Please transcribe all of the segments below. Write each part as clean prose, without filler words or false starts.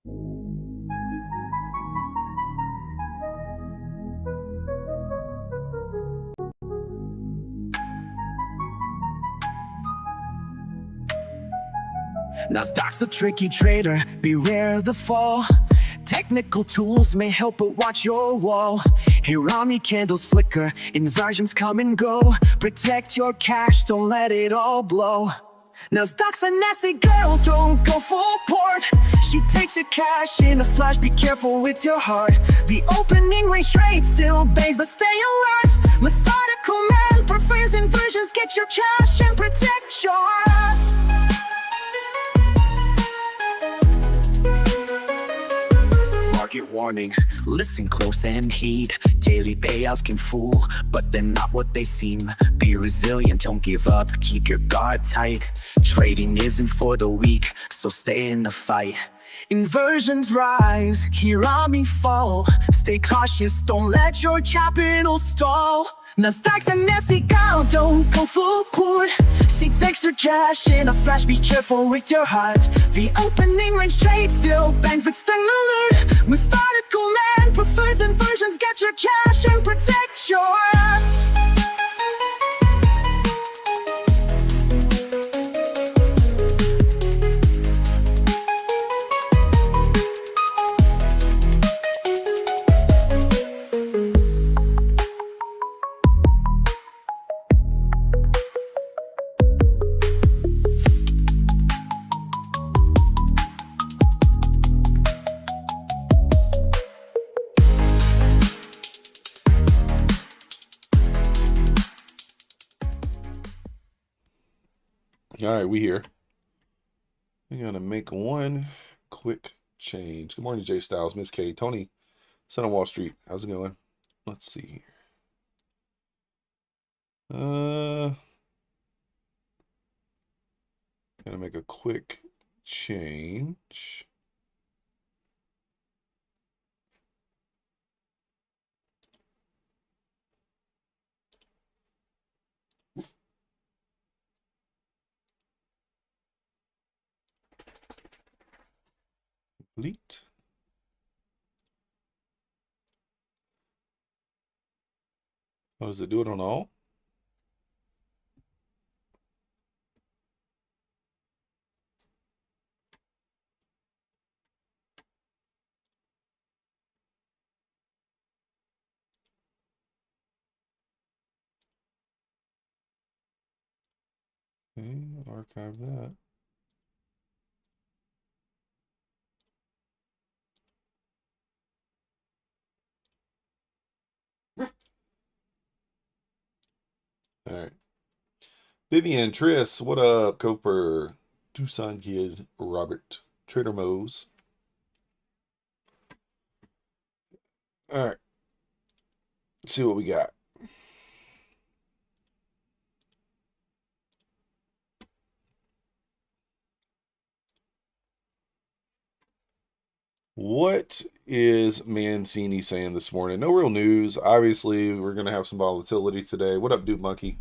Nasdaq's a tricky trader, beware the fall. Technical tools may help, but watch your wall. Hirami candles flicker, inversions come and go. Protect your cash, don't let it all blow. Nasdaq's a nasty girl, don't go full port. She takes your cash in a flash, be careful with your heart. The opening range trade still bangs, but stay alert. Methodical man prefers inversions, get your cash and protect yours. Market warning, listen close and heed. Daily payouts can fool, but they're not what they seem. Be resilient, don't give up, keep your guard tight. Trading isn't for the weak, so stay in the fight. Inversions rise, Hirami fall. Stay cautious, don't let your capital stall. Nasdaq's a nasty girl, don't go full port. She takes her cash in a flash, be careful with your heart. The opening range trade still bangs, but stay alert. Methodical man prefers inversions, get your cash and protect yours. All right, we here. We're gonna make one quick change. Good morning, Jay Styles, Miss K, Tony, Son of Wall Street. How's it going? Let's see here. Gonna make a quick change. Complete. Oh, does it do it on all? Okay, archive that. All right. Vivian, Triss, what up? Coper, Tucson Kid, Robert, Trader Mose. All right. Let's see what we got. What is Mancini saying this morning? No real news. Obviously, we're going to have some volatility today. What up, Dude Monkey?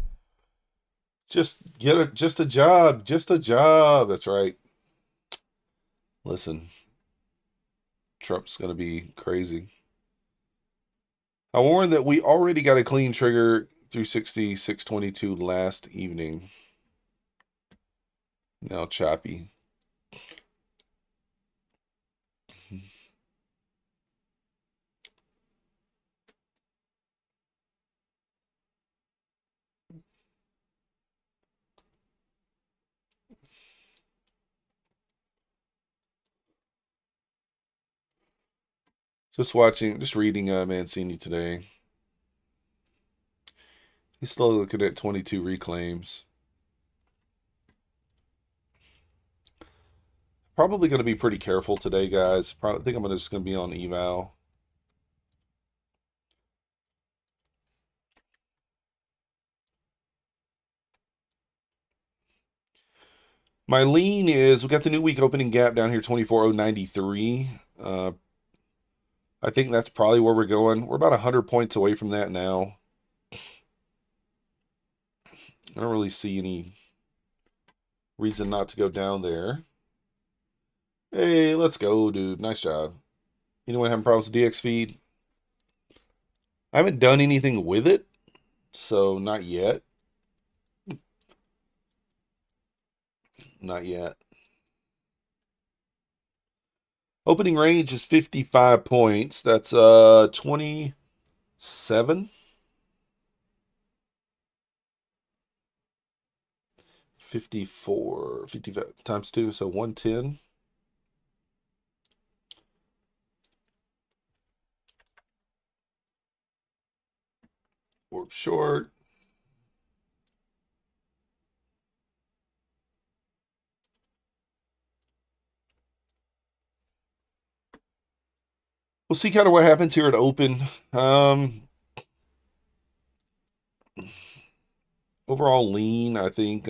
Just a job. Just a job. That's right. Listen, Trump's going to be crazy. I warned that we already got a clean trigger through 66.22 last evening. Now choppy. Just reading Mancini today. He's still looking at 22 reclaims. Probably going to be pretty careful today, guys. Probably think I'm just going to be on eval. My lean is, we got the new week opening gap down here, 24,093. I think that's probably where we're going. We're about 100 points away from that now. I don't really see any reason not to go down there. Hey, let's go, dude. Nice job. Anyone having problems with DX feed? I haven't done anything with it, so not yet. Not yet. Opening range is 55 points. That's 27. 54, 55 times 2, so 110. Warp short. We'll see kind of what happens here at open. Overall lean, I think.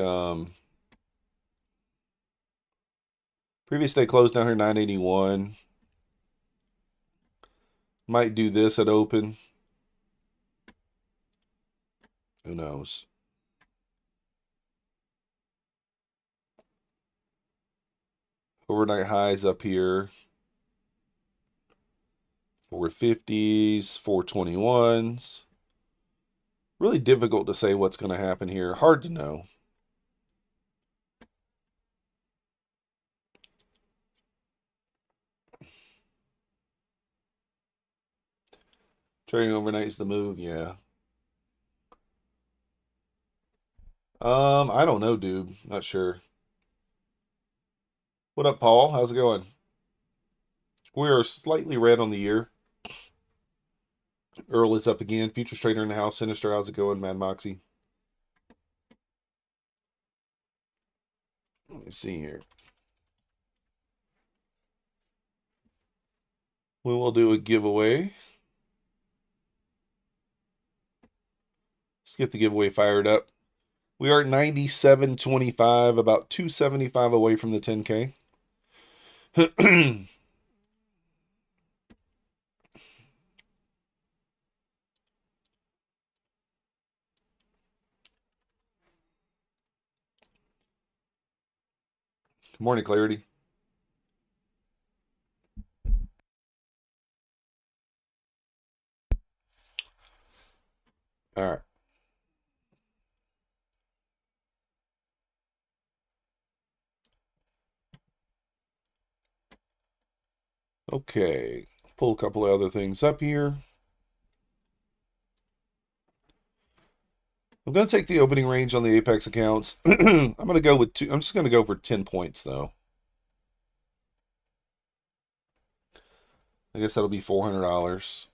Previous day closed down here 981. Might do this at open. Who knows? Overnight highs up here. 450s, 421s. Really difficult to say what's going to happen here. Hard to know. Trading overnight is the move, yeah. I don't know, dude. Not sure. What up, Paul? How's it going? We are slightly red on the year. Earl is up again. Futures trader in the house. Sinister, how's it going? Mad Moxie. Let me see here. We will do a giveaway. Let's get the giveaway fired up. We are at 97.25, about 275 away from the 10K. Good morning, Clarity. All right. Okay. Pull a couple of other things up here. I'm going to take the opening range on the Apex accounts. I'm going to go with two. I'm just going to go for 10 points, though. I guess that'll be $400.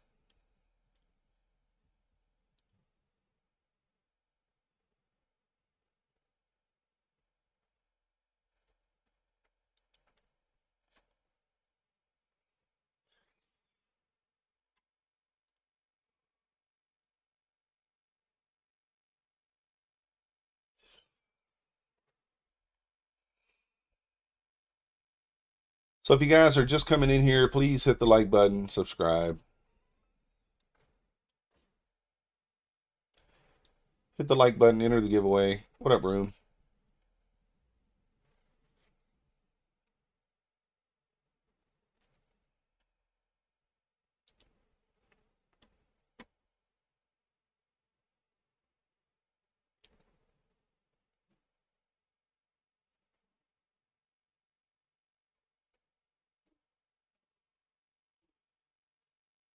So if you guys are just coming in here, please hit the like button, subscribe. Hit the like button, enter the giveaway. What up, Room?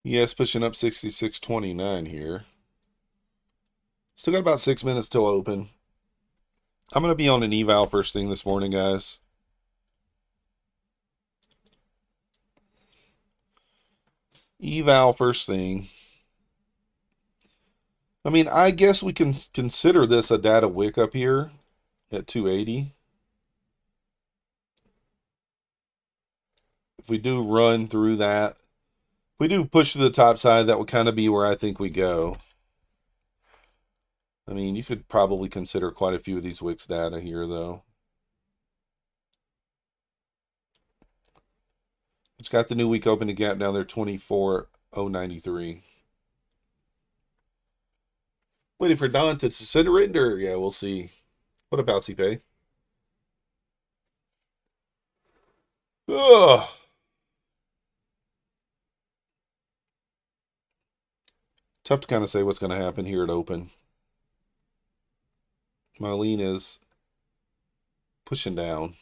Yes, pushing up 66.29 here. Still got about 6 minutes till open. I'm going to be on an eval first thing this morning, guys. Eval first thing. I mean, I guess we can consider this a data wick up here at 280. If we do run through that, if we do push to the top side, that would kind of be where I think we go. I mean, you could probably consider quite a few of these wicks data here, though. It's got the new week opening gap down there, 24,093. Waiting for Don to surrender. Yeah, we'll see. What about CPay? Ugh. Tough to kind of say what's going to happen here at open. My lean is pushing down.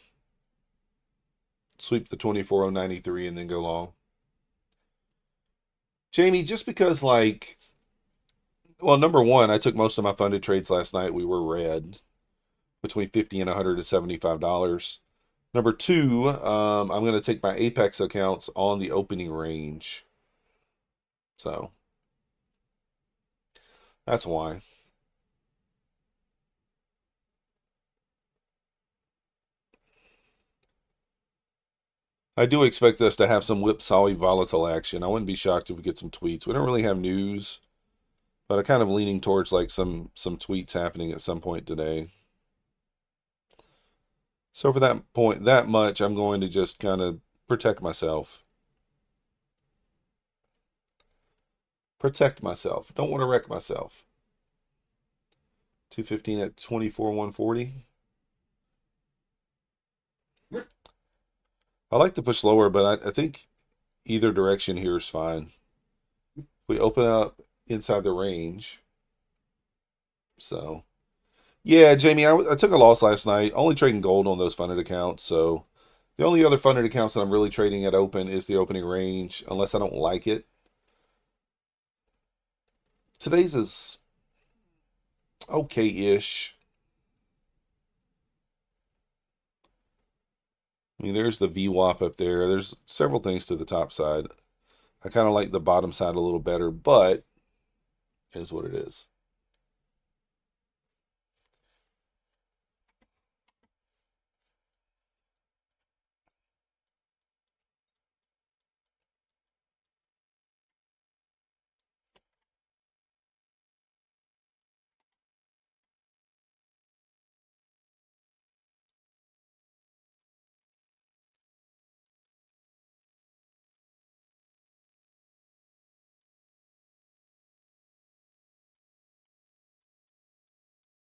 Sweep the 24.093 and then go long. Jamie, just because, like, well, number one, I took most of my funded trades last night. We were red between $50 and $175. Number two, I'm going to take my Apex accounts on the opening range. So that's why. I do expect us to have some whipsawy volatile action. I wouldn't be shocked if we get some tweets. We don't really have news, but I'm kind of leaning towards like some tweets happening at some point today. So for that point, that much, I'm going to just kind of protect myself. Protect myself. Don't want to wreck myself. 215 at 24.140. I like to push lower, but I think either direction here is fine. We open up inside the range. So, yeah, Jamie, I took a loss last night, only trading gold on those funded accounts. So, the only other funded accounts that I'm really trading at open is the opening range, unless I don't like it. Today's is okay-ish. I mean, there's the VWAP up there. There's several things to the top side. I kind of like the bottom side a little better, but it is what it is.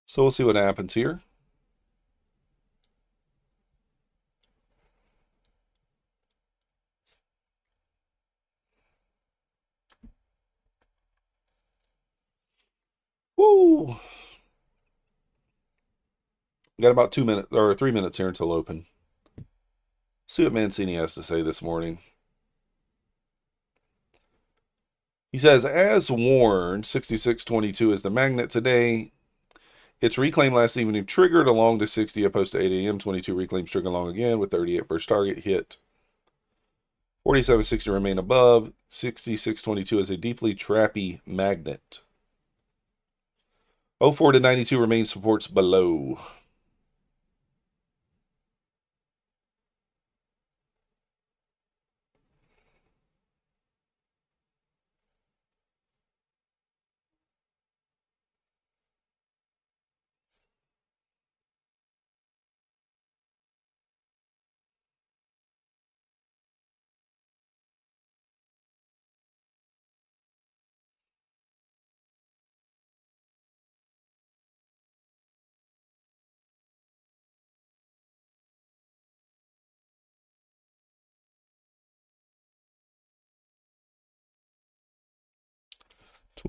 So we'll see what happens here. Woo! Got about 2 minutes or 3 minutes here until open. See what Mancini has to say this morning. He says, as warned, 66.22 is the magnet today. Its reclaim last evening triggered along to 60 opposed to 8 a.m. 22 reclaims trigger along again with 38 first target hit. 47.60 remain above. 66.22 is a deeply trappy magnet. 04 to 92 remain supports below.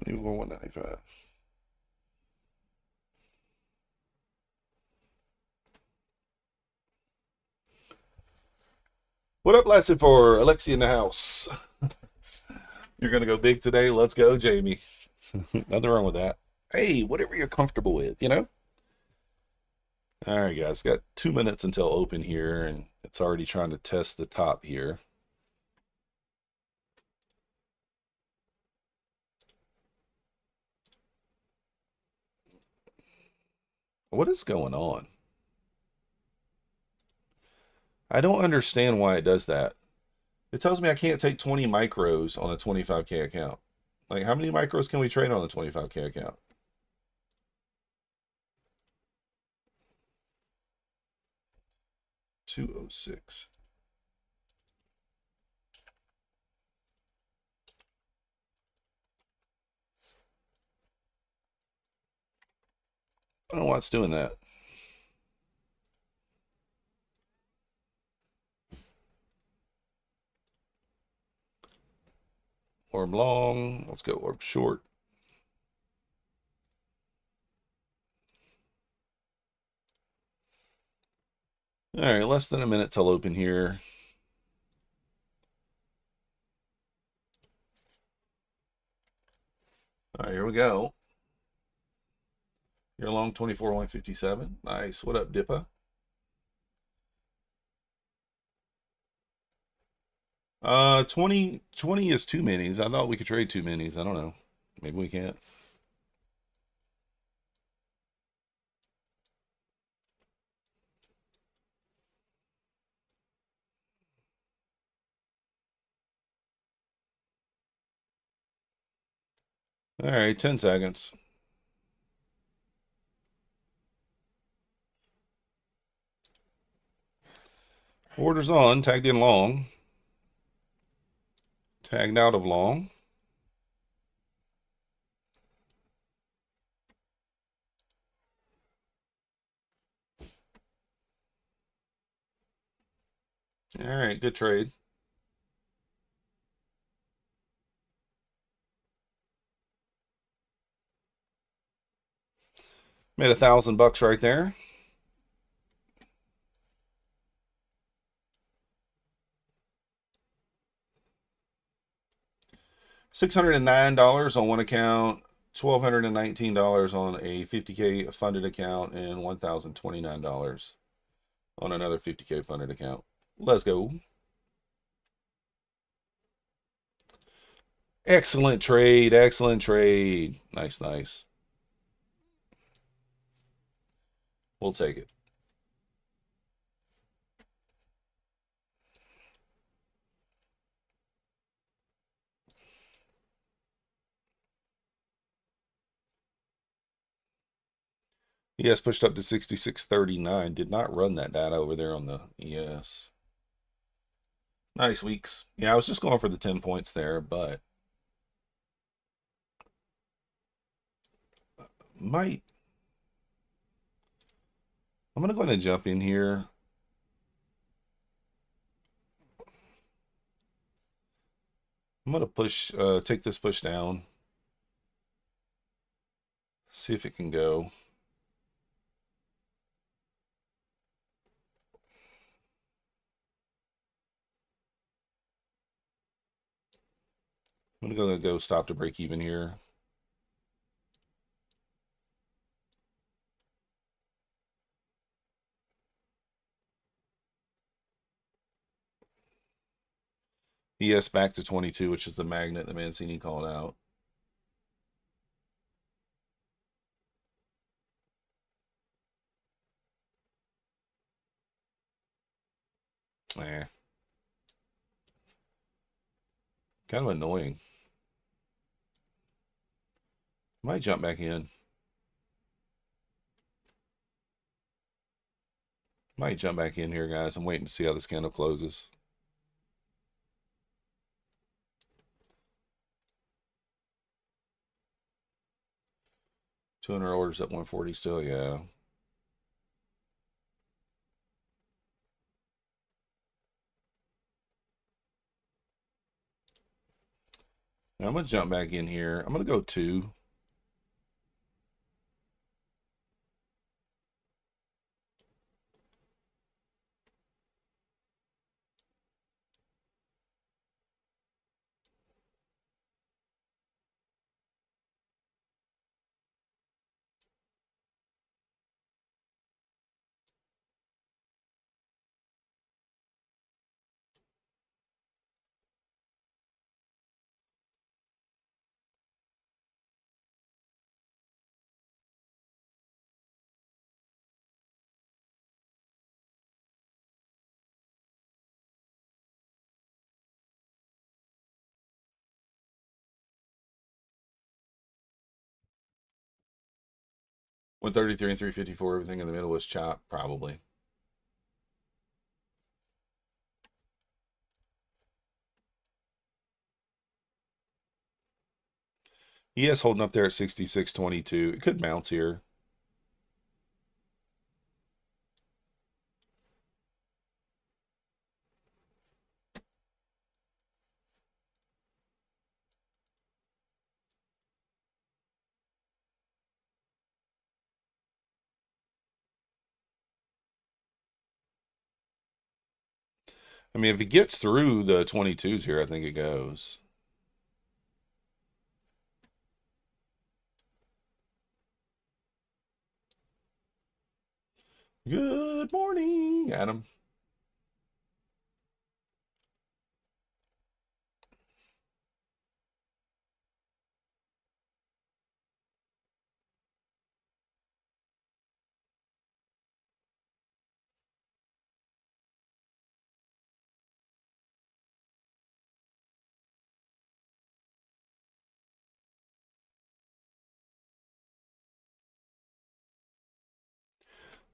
$24,195. What up, Lasted for Alexi in the house? You're gonna go big today. Let's go, Jamie. Nothing wrong with that. Hey, whatever you're comfortable with, you know? All right, guys, got 2 minutes until open here, and it's already trying to test the top here. What is going on? I don't understand why it does that. It tells me I can't take 20 micros on a 25K account. Like, how many micros can we trade on a 25K account? $206. I don't know why it's doing that. Orb long. Let's go orb short. All right, less than a minute till open here. All right, here we go. You're long 24.157. Nice. What up, Dippa? 20 is two minis. I thought we could trade two minis. I don't know. Maybe we can't. All right, 10 seconds. Orders on, tagged in long. Tagged out of long. All right, good trade. Made $1,000 right there. $609 on one account, $1,219 on a 50K funded account, and $1,029 on another 50K funded account. Let's go. Excellent trade. Excellent trade. Nice, nice. We'll take it. ES pushed up to 66.39. Did not run that data over there on the ES. Nice weeks. Yeah, I was just going for the 10 points there, but might. I'm going to go ahead and jump in here. I'm going to push, take this push down. See if it can go. I'm going to go stop to break even here. ES back to 22, which is the magnet that Mancini called out. Eh. Kind of annoying. Might jump back in. Might jump back in here, guys. I'm waiting to see how this candle closes. $200 orders at 140 still, yeah. Now I'm going to jump back in here. I'm going to go 2. One 33 and 354. Everything in the middle was chopped, probably. ES holding up there at 66.22. It could bounce here. I mean, if it gets through the 22s here, I think it goes. Good morning, Adam.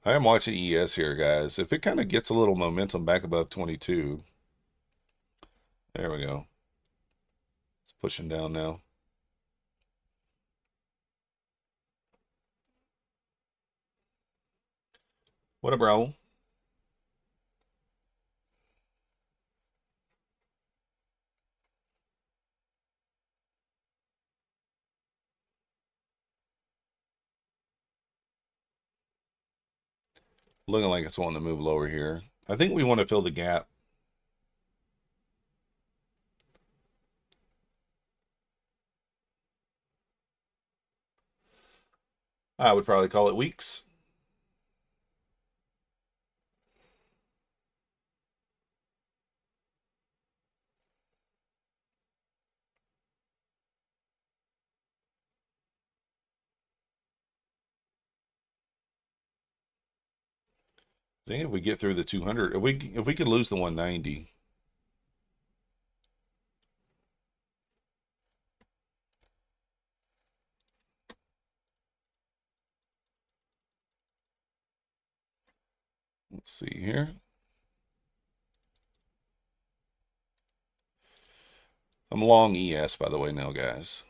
I am watching ES here, guys. If it kind of gets a little momentum back above 22, there we go. It's pushing down now. What up, Raul? Looking like it's wanting to move lower here. I think we want to fill the gap. I would probably call it weeks. I think if we get through the 200, if we could lose the 190. Let's see here. I'm long ES, by the way, now, guys.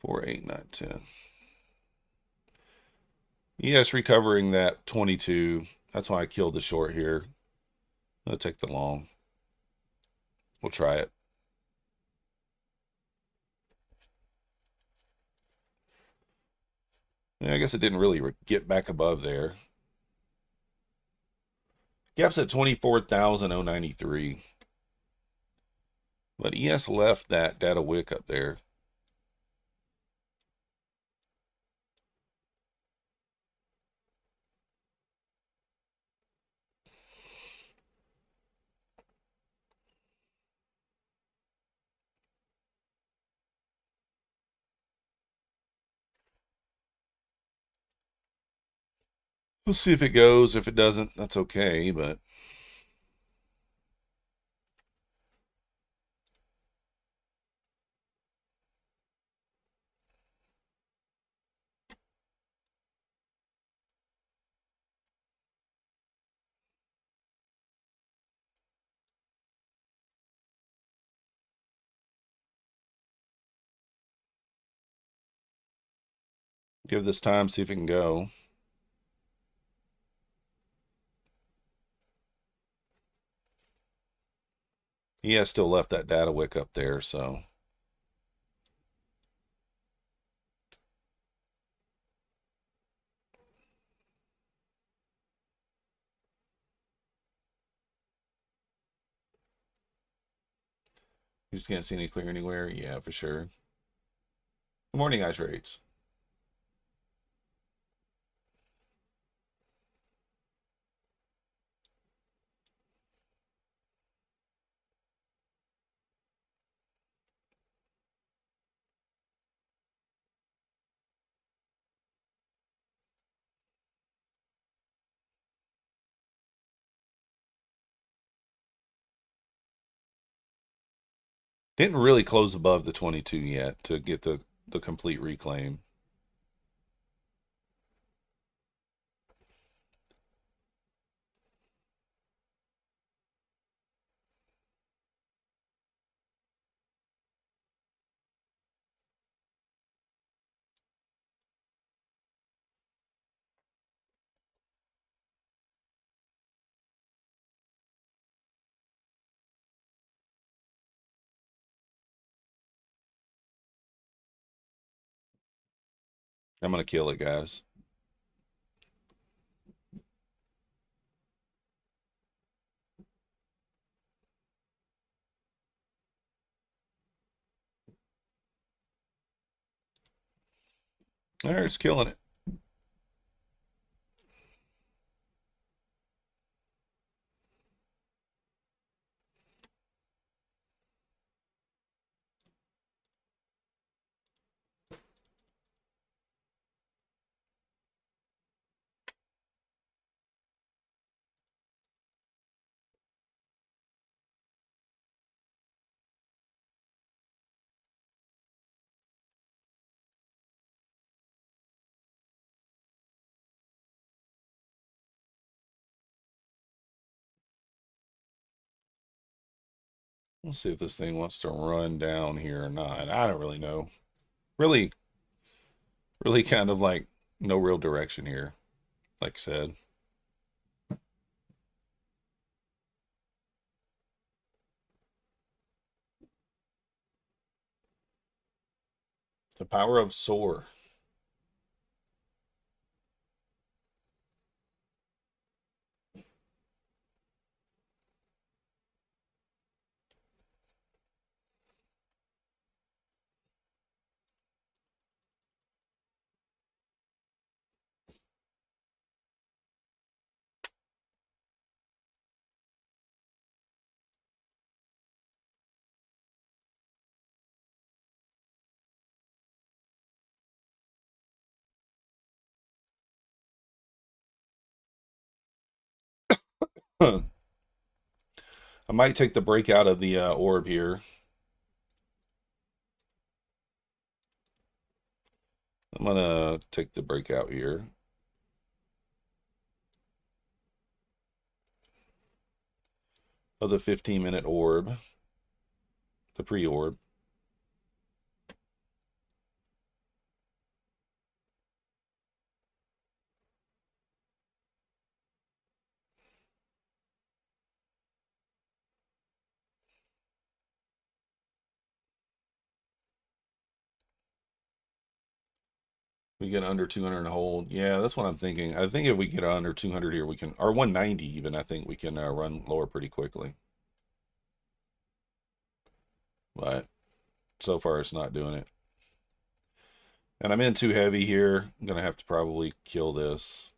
Four, 8, 9, 10. ES recovering that 22. That's why I killed the short here. I'll take the long. We'll try it. Yeah, I guess it didn't really get back above there. Gap's at 24,093. But ES left that data wick up there. We'll see if it goes. If it doesn't, that's okay, but give this time, see if it can go. He has still left that data wick up there, so. You just can't see any clear anywhere? Yeah, for sure. Good morning, Ice Rates. Didn't really close above the 22 yet to get the complete reclaim. I'm going to kill it, guys. All right, it's killing it. Let's see if this thing wants to run down here or not. I don't really know. Really, really kind of like no real direction here, like I said. The power of soar. I might take the break out of the orb here. I'm gonna take the breakout here. Of the 15-minute orb. The pre-orb. We get under 200 and hold. Yeah, that's what I'm thinking. I think if we get under 200 here, we can, or 190 even, I think we can run lower pretty quickly. But so far it's not doing it. And I'm in too heavy here. I'm going to have to probably kill this.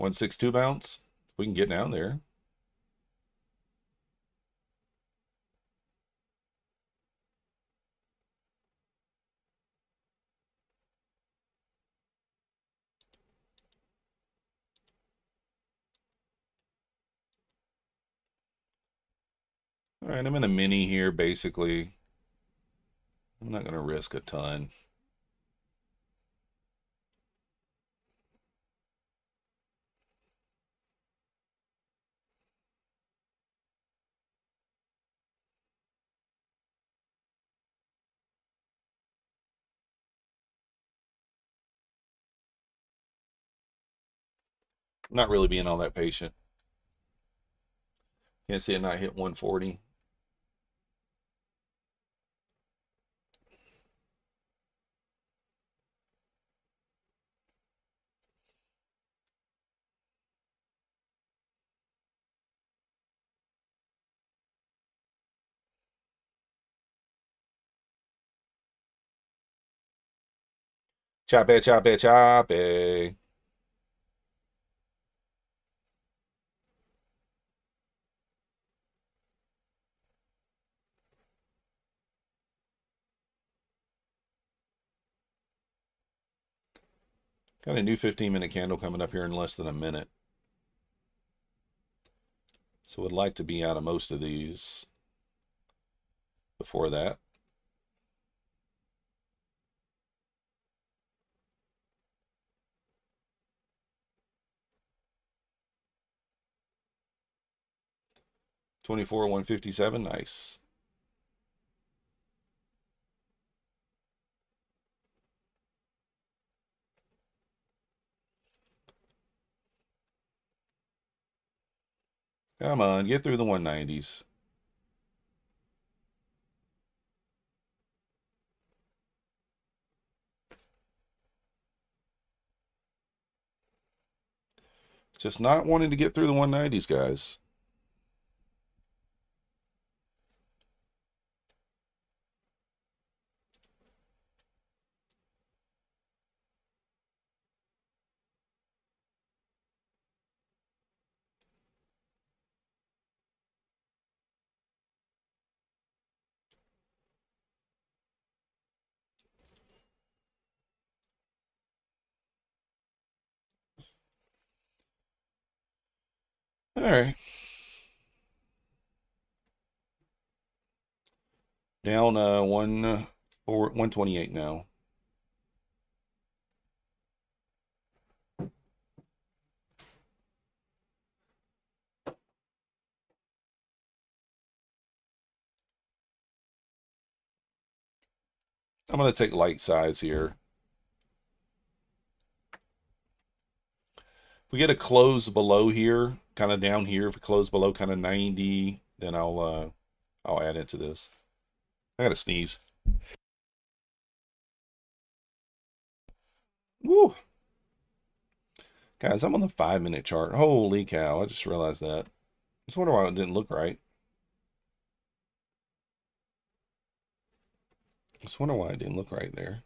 $162 bounce. If we can get down there. All right, I'm in a mini here, basically. I'm not going to risk a ton. Not really being all that patient. Can't see it not hit 140. Choppy, choppy, choppy. Got a new 15-minute candle coming up here in less than a minute. So would like to be out of most of these before that. 24, 157. Nice. Come on, get through the 190s. Just not wanting to get through the 190s, guys. All right. Down 128 now. I'm going to take light size here. If we get a close below here, kind of down here, if we close below kind of 90, then I'll add into this. I gotta sneeze. Woo! Guys, I'm on the 5-minute chart. Holy cow, I just realized that. I just wonder why it didn't look right. Just wonder why it didn't look right there.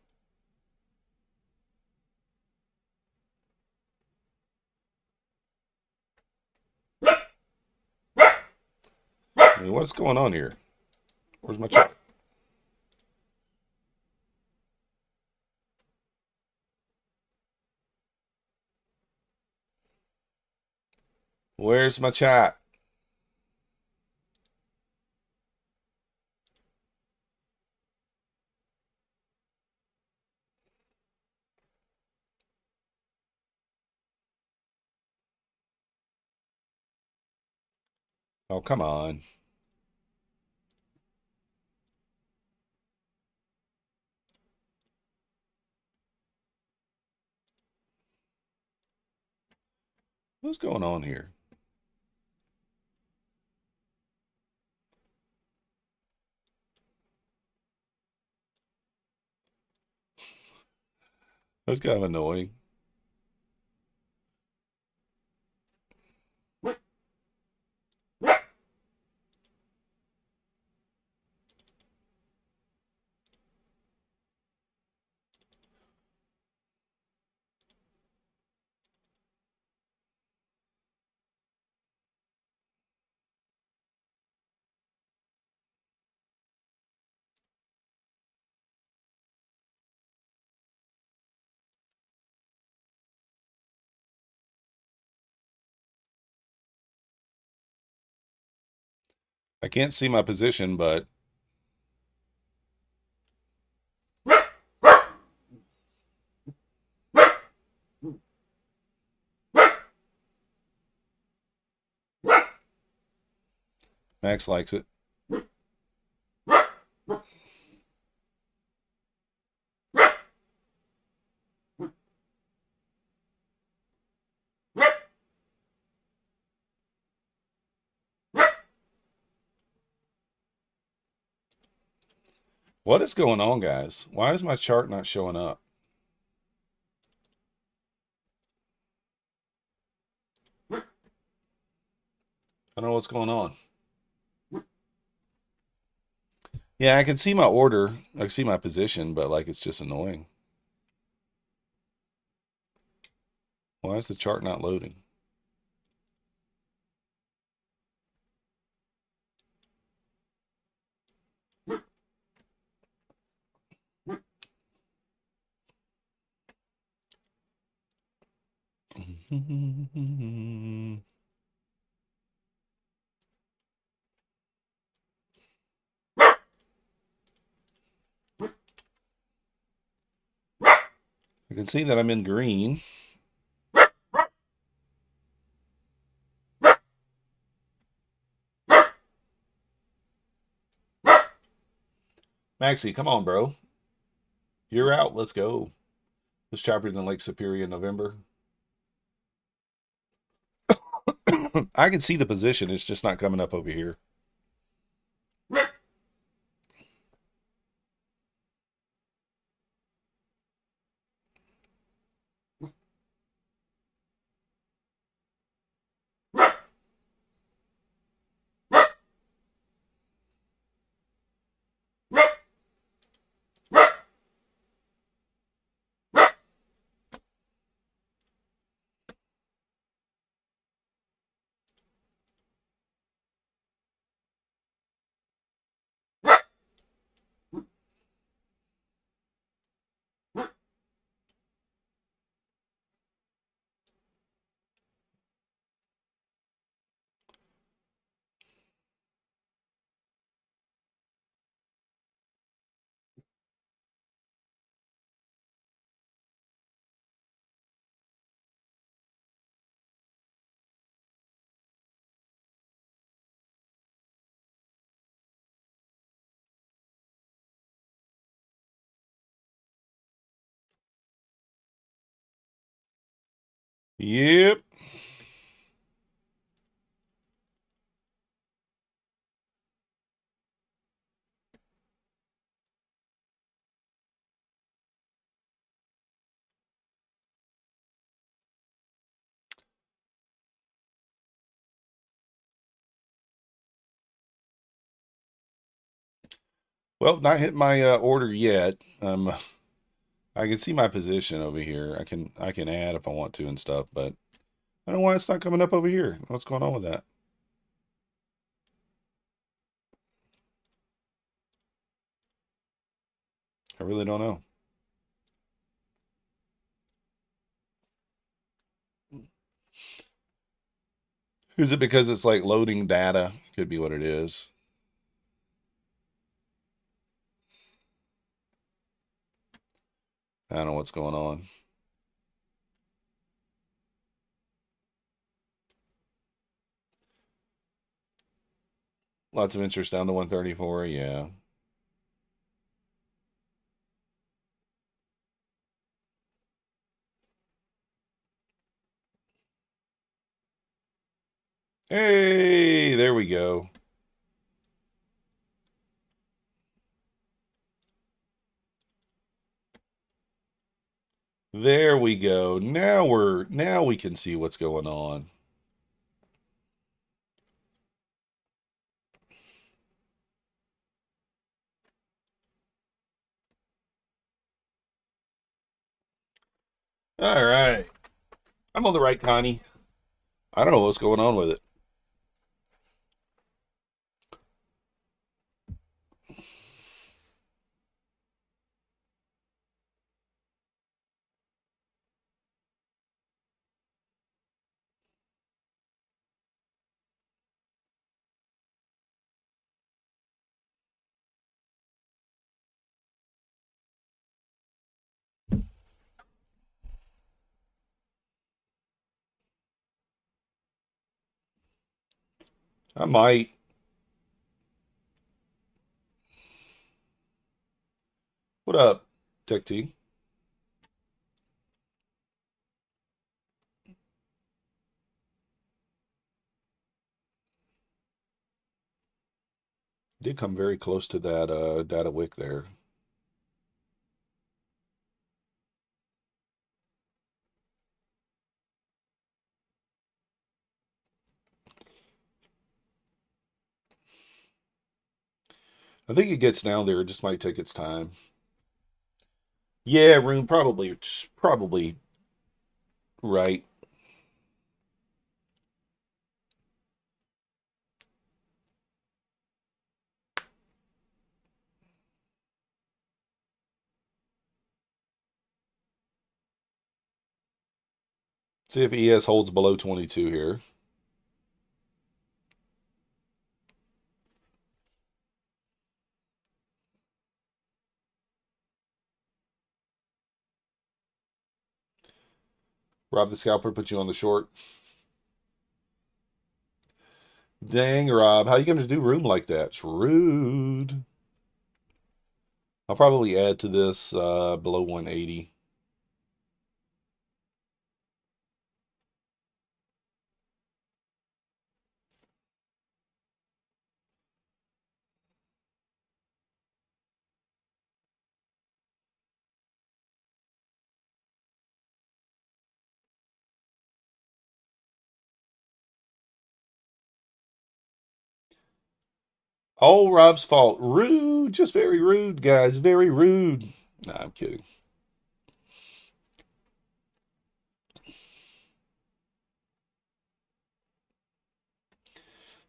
I mean, what's going on here? Where's my chart? Where's my chat? Oh, come on. What's going on here? That's kind of annoying. I can't see my position, but Max likes it. What is going on, guys? Why is my chart not showing up? I don't know what's going on. Yeah, I can see my order. I can see my position, but like it's just annoying. Why is the chart not loading? I can see that I'm in green. Maxie, come on, bro. You're out. Let's go. This chopper than Lake Superior in November. I can see the position. It's just not coming up over here. Yep. Well, not hit my order yet. I can see my position over here. I can add if I want to and stuff, but I don't know why it's not coming up over here. What's going on with that? I really don't know. Is it because it's like loading data? Could be what it is. I don't know what's going on. Lots of interest down to 134. Yeah. Hey, there we go. There we go. Now we can see what's going on. All right. I'm on the right, Connie. I don't know what's going on with it. I might. What up, Tech T? Did come very close to that data wick there. I think it gets down there. It just might take its time. Yeah, Rune, probably right. See if ES holds below 22 here. Rob the scalper put you on the short. Dang, Rob, how you going to do room like that? It's rude. I'll probably add to this below 180. All Rob's fault. Rude. Just very rude, guys. Very rude. Nah, I'm kidding.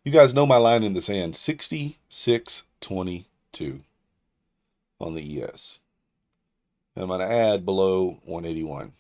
You guys know my line in the sand. 66.22 on the ES. And I'm going to add below 181.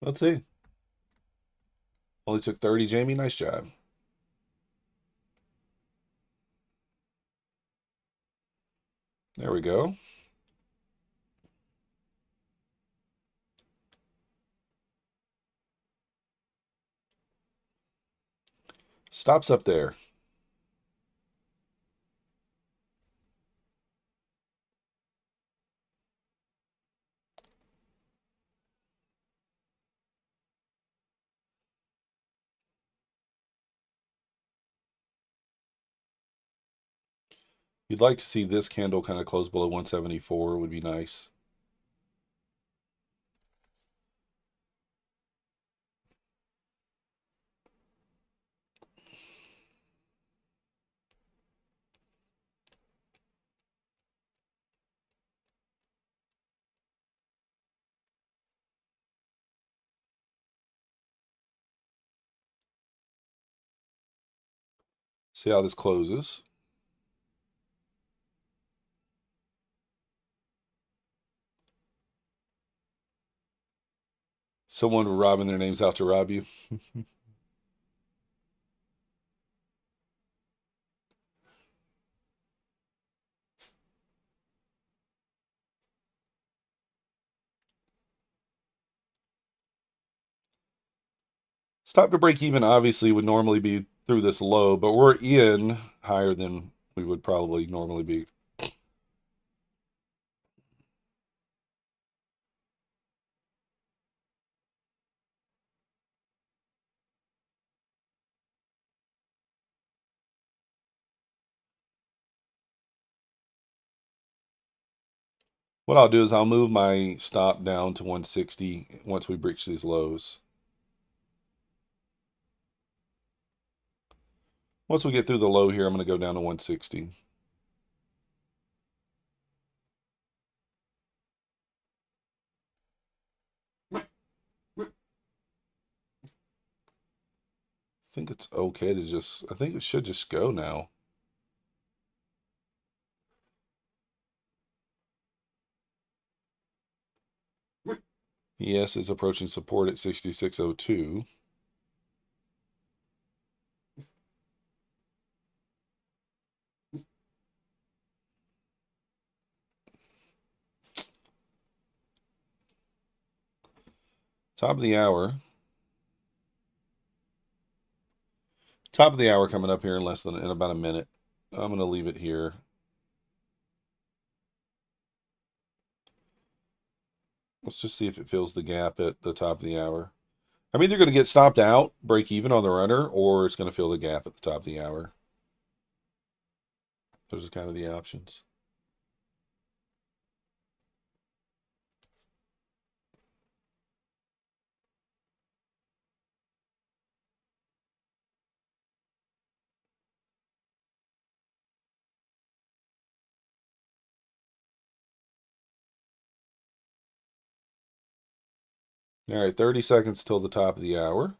Let's see. Only took 30, Jamie. Nice job. There we go. Stops up there. You'd like to see this candle kind of close below 174 would be nice. See how this closes. Someone robbing their names out to rob you. Stop to break even obviously would normally be through this low, but we're in higher than we would probably normally be. What I'll do is I'll move my stop down to 160 once we breach these lows. Once we get through the low here, I'm going to go down to 160. I think it's okay to just, I think it should just go now. ES is approaching support at 66.02. Top of the hour. Top of the hour coming up here in about a minute. I'm going to leave it here. Let's just see if it fills the gap at the top of the hour. I'm either going to get stopped out, break even on the runner, or it's going to fill the gap at the top of the hour. Those are kind of the options. All right, 30 seconds till the top of the hour.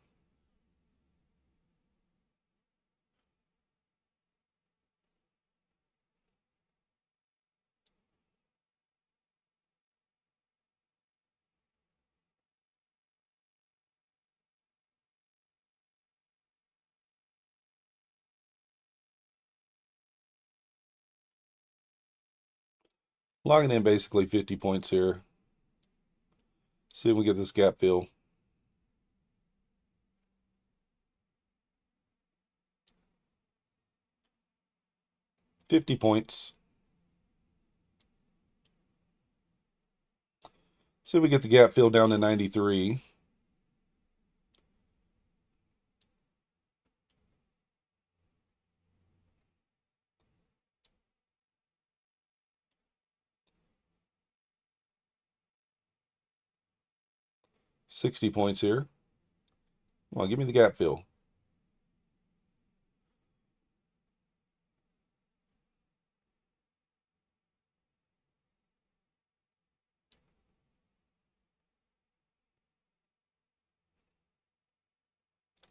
Logging in basically 50 points here. See if we get this gap fill. $50. See if we get the gap fill down to 93. $60 here. Well, give me the gap fill.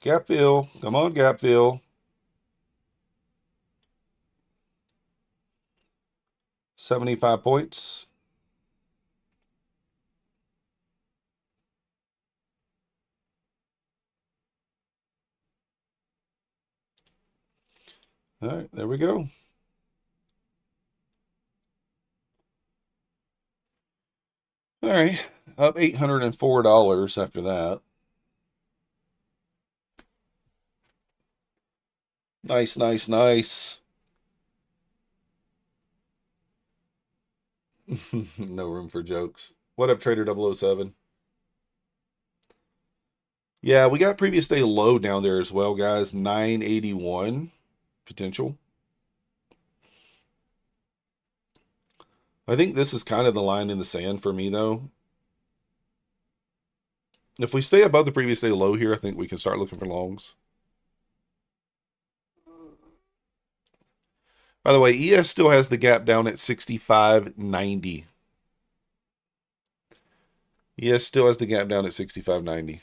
Gap fill. Come on, gap fill. 75 points. All right, there we go. All right, up $804 after that. Nice, nice, nice. No room for jokes. What up, Trader 007? Yeah, we got previous day low down there as well, guys. 981 potential. I think this is kind of the line in the sand for me, though. If we stay above the previous day low here, I think we can start looking for longs. By the way, ES still has the gap down at 65.90. ES still has the gap down at 65.90.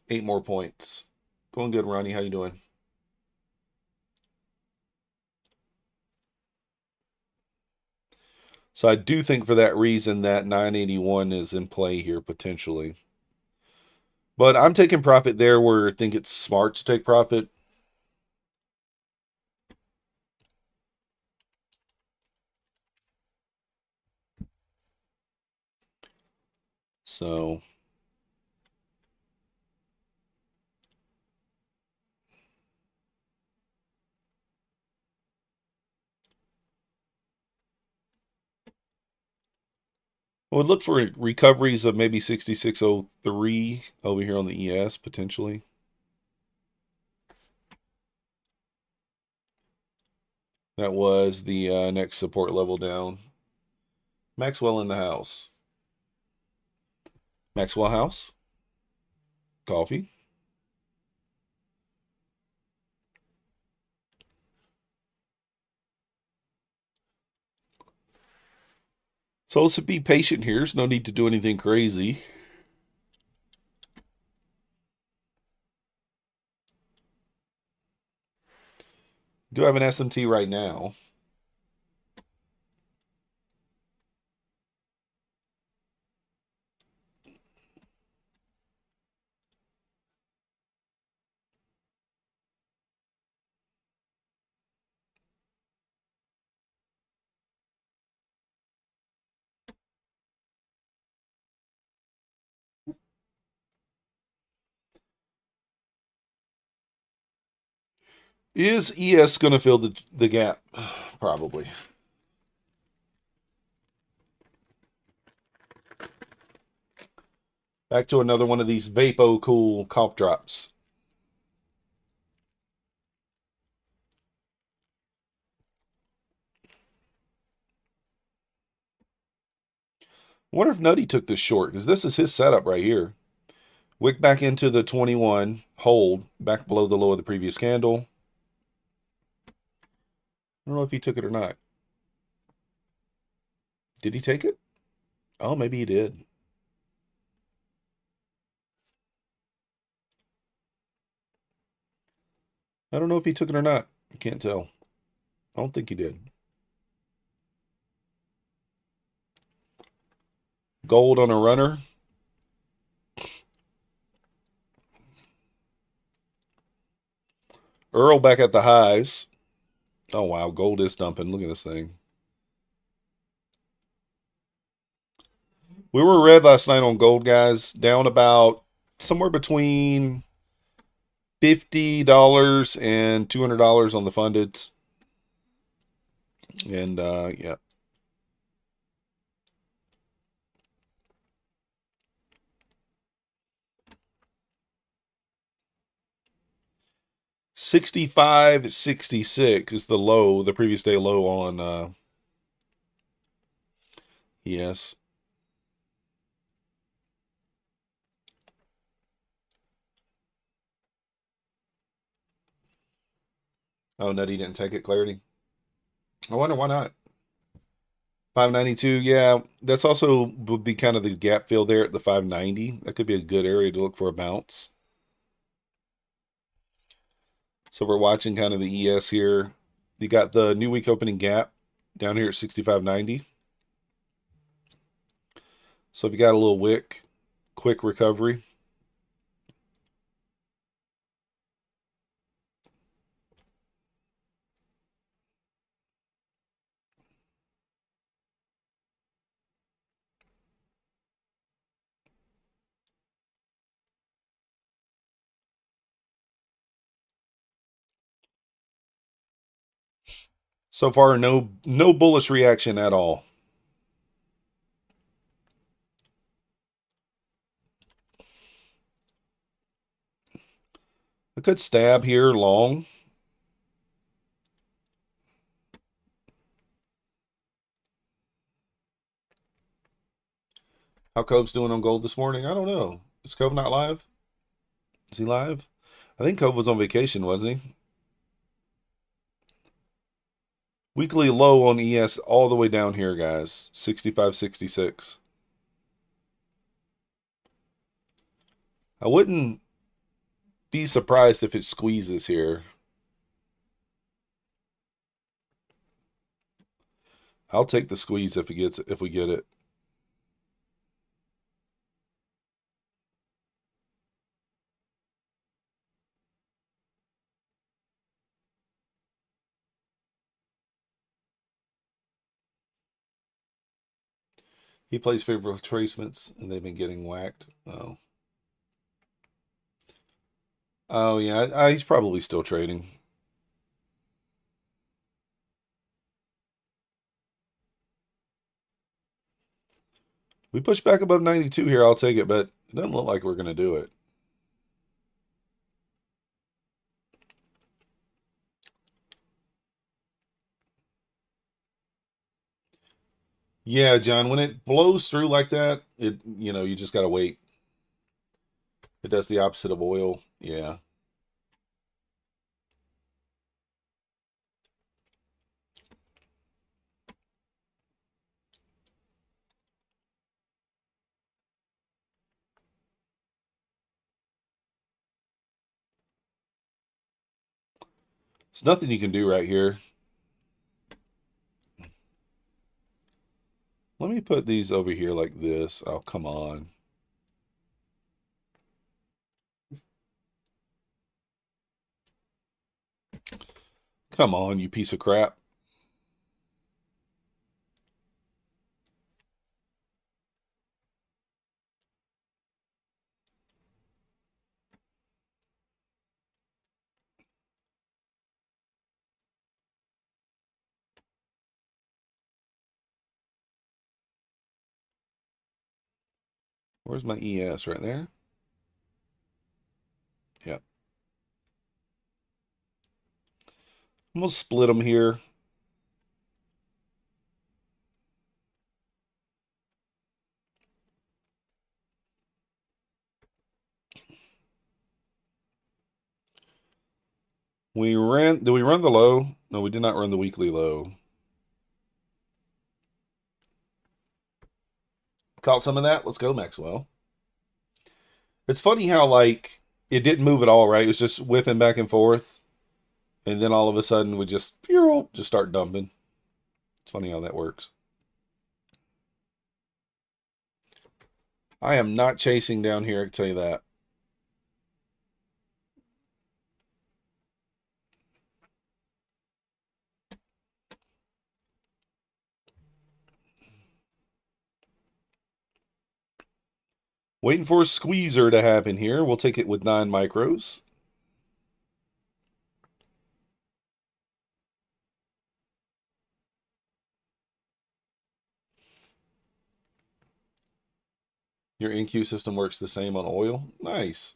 Eight more points. Going good, Ronnie. How you doing? So I do think for that reason that 981 is in play here potentially. But I'm taking profit there where I think it's smart to take profit. So I would look for recoveries of maybe 6603 over here on the ES potentially. That was the next support level down. Maxwell in the house. Maxwell House. Coffee. So let's be patient here. There's no need to do anything crazy. Do have an SMT right now. Is ES going to fill the gap? Probably. Back to another one of these Vapo Cool cough drops. I wonder if Nutty took this short, because this is his setup right here. Wick back into the 21, hold, back below the low of the previous candle. I don't know if he took it or not. Did he take it? Oh, maybe he did. I don't know if he took it or not. I can't tell. I don't think he did. Gold on a runner. Earl back at the highs. Oh, wow. Gold is dumping. Look at this thing. We were red last night on gold, guys. Down about somewhere between $50 and $200 on the fundeds. And, yeah. $65.66 is the low, the previous day low on yes. Oh, Nutty didn't take it, Clarity. I wonder why not. 592, yeah. That's also would be kind of the gap fill there at the 590. That could be a good area to look for a bounce. So we're watching kind of the ES here. You got the new week opening gap down here at 65.90. So if you got a little wick, quick recovery. So far, no bullish reaction at all. A good stab here, long. How Cove's doing on gold this morning? I don't know. Is Cove not live? Is he live? I think Cove was on vacation, wasn't he? Weekly low on ES all the way down here, guys. 65.66. I wouldn't be surprised if it squeezes here. I'll take the squeeze if we get it. He plays favorable retracements, and they've been getting whacked. Oh, oh yeah, he's probably still trading. We push back above 92 here, I'll take it, but it doesn't look like we're going to do it. Yeah, John, when it blows through like that, you just got to wait. It does the opposite of oil. Yeah. There's nothing you can do right here. Let me put these over here like this. Oh, come on. Come on, you piece of crap. Where's my ES? Right there? Yep. I'm going to split them here. Did we run the low? No, we did not run the weekly low. Caught some of that? Let's go, Maxwell. It's funny how, like, it didn't move at all, right? It was just whipping back and forth. And then all of a sudden, we just start dumping. It's funny how that works. I am not chasing down here, I can tell you that. Waiting for a squeezer to happen here. We'll take it with 9 micros. Your NQ system works the same on oil. Nice.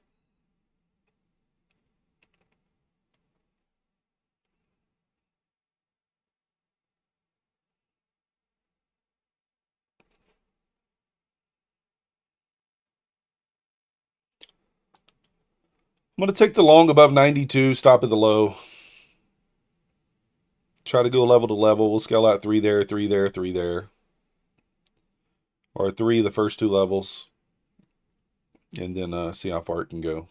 I'm going to take the long above 92, stop at the low. Try to go level to level. We'll scale out 3 there, 3 there, 3 there. Or 3 the first 2 levels. And then see how far it can go.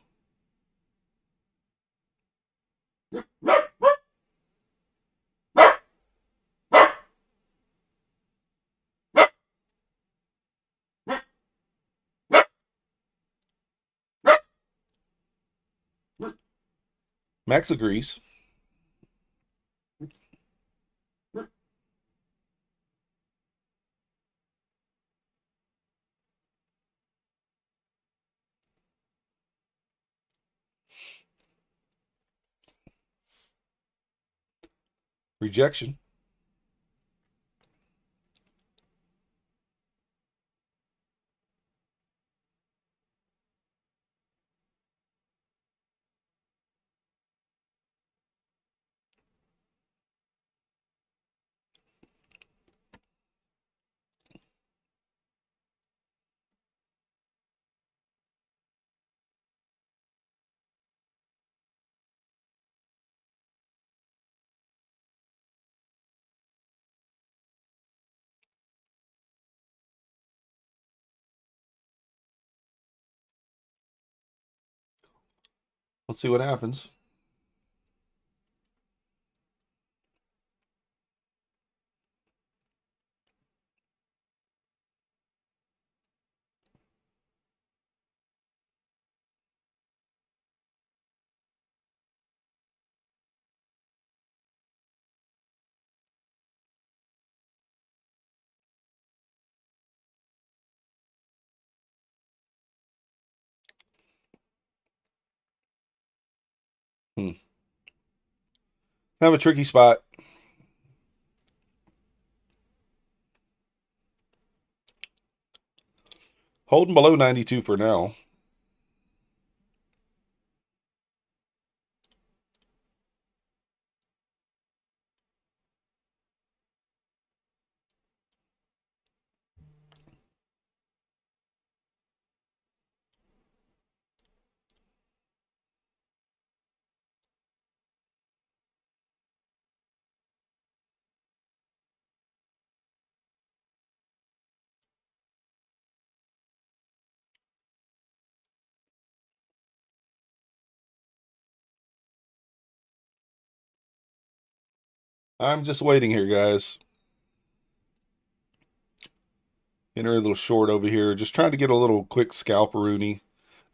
Max agrees. Rejection. Let's see what happens. Have a tricky spot. Holding below 92 for now. I'm just waiting here, guys. Enter a little short over here. Just trying to get a little quick scalp-a-rooney.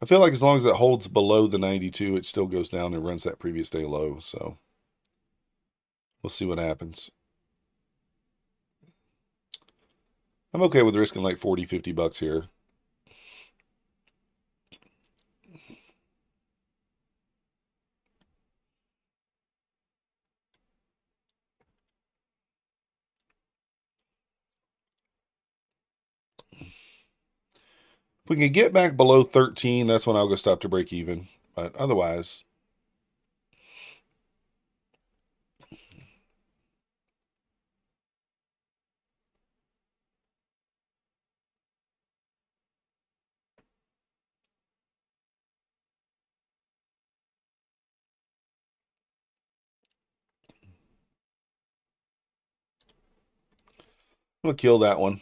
I feel like as long as it holds below the 92, it still goes down and runs that previous day low. So we'll see what happens. I'm okay with risking like 40, 50 bucks here. If we can get back below 13, that's when I'll go stop to break even. But otherwise, I'm going to kill that one.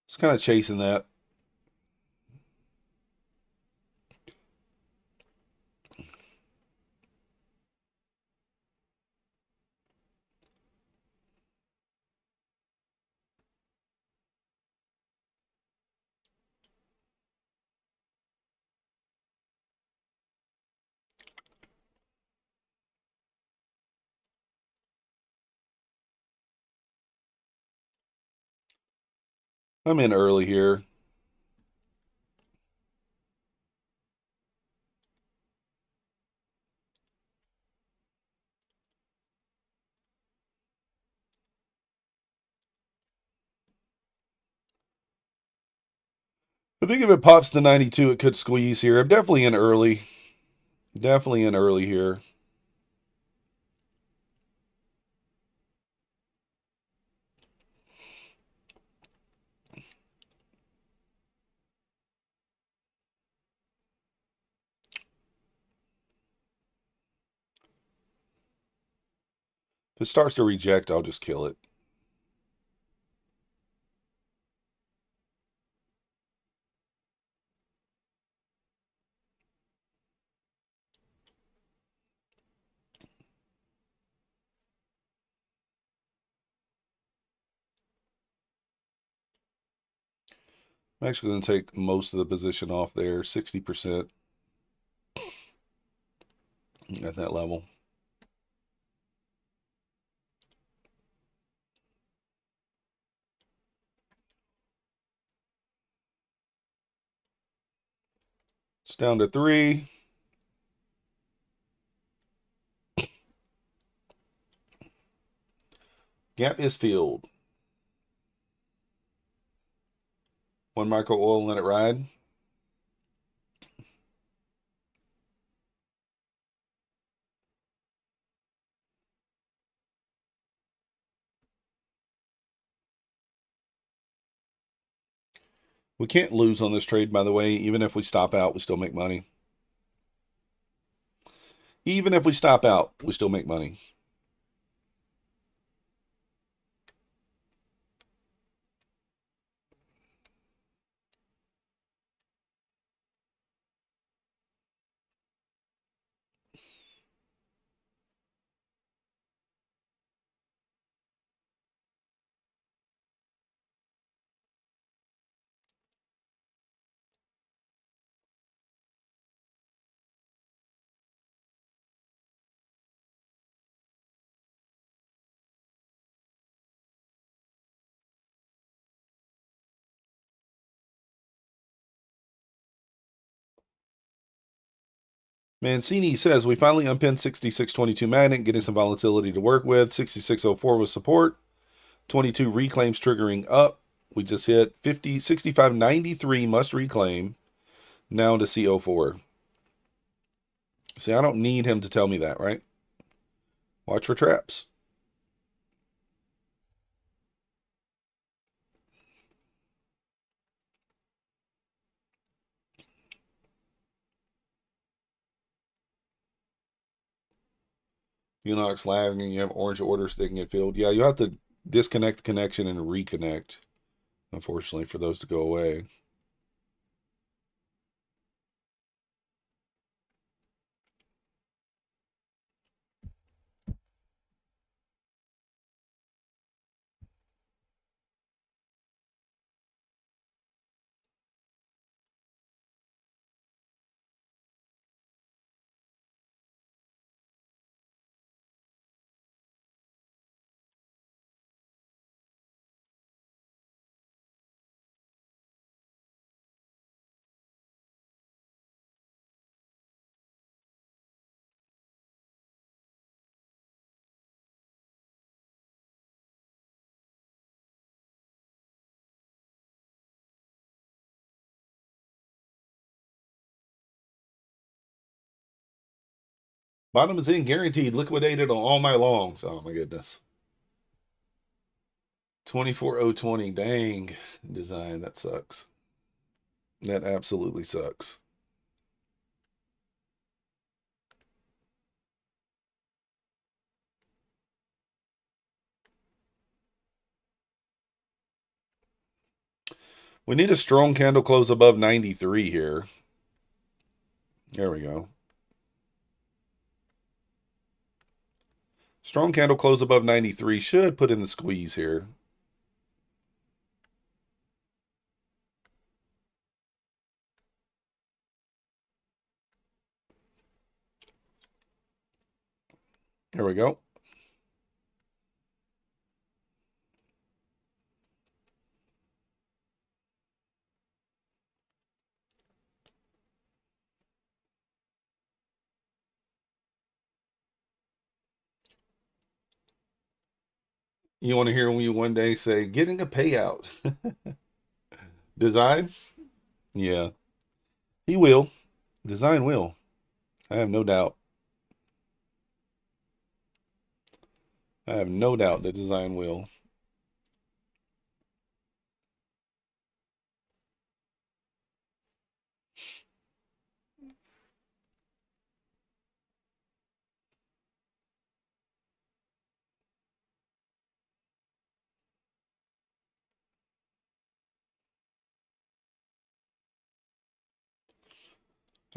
Just kind of chasing that. I'm in early here. I think if it pops to 92, it could squeeze here. I'm definitely in early. Definitely in early here. If it starts to reject, I'll just kill it. I'm actually going to take most of the position off there, 60% at that level. It's down to 3. Gap is filled. 1 micro oil and let it ride. We can't lose on this trade, by the way. Even if we stop out, we still make money. Even if we stop out, we still make money. Mancini says, we finally unpinned 6622 magnet, getting some volatility to work with. 6604 was support. 22 reclaims triggering up. We just hit 6593 must reclaim. Now to CO4. See, I don't need him to tell me that, right? Watch for traps. Unix lagging and you have orange orders that can get filled. Yeah, you have to disconnect the connection and reconnect, unfortunately, for those to go away. Bottom is in, guaranteed, liquidated on all night long. So, oh my goodness. 24020, dang. Design, that sucks. That absolutely sucks. We need a strong candle close above 93 here. There we go. Strong candle close above 93 should put in the squeeze here. Here we go. You want to hear me one day say, getting a payout. Design? Yeah, he will. Design will. I have no doubt. I have no doubt that design will.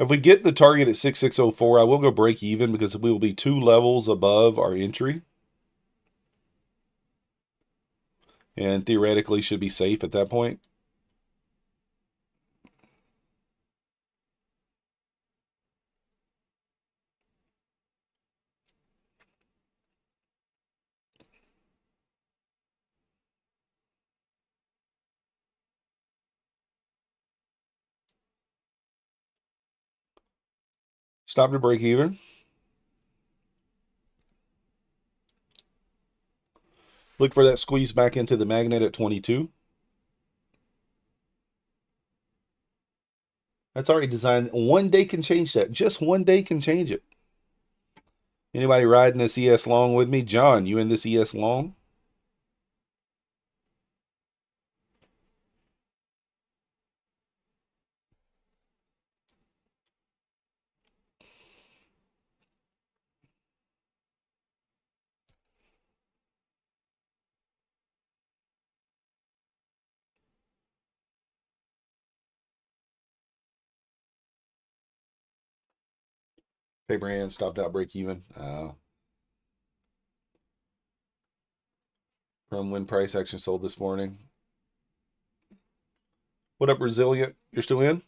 If we get the target at 6604, I will go break even because we will be 2 levels above our entry. And theoretically should be safe at that point. Stop to break even. Look for that squeeze back into the magnet at 22. That's already designed. One day can change that. Just one day can change it. Anybody riding this ES long with me? John, you in this ES long? Paper hand stopped out break even. From when price action sold this morning. What up, Resilient? You're still in?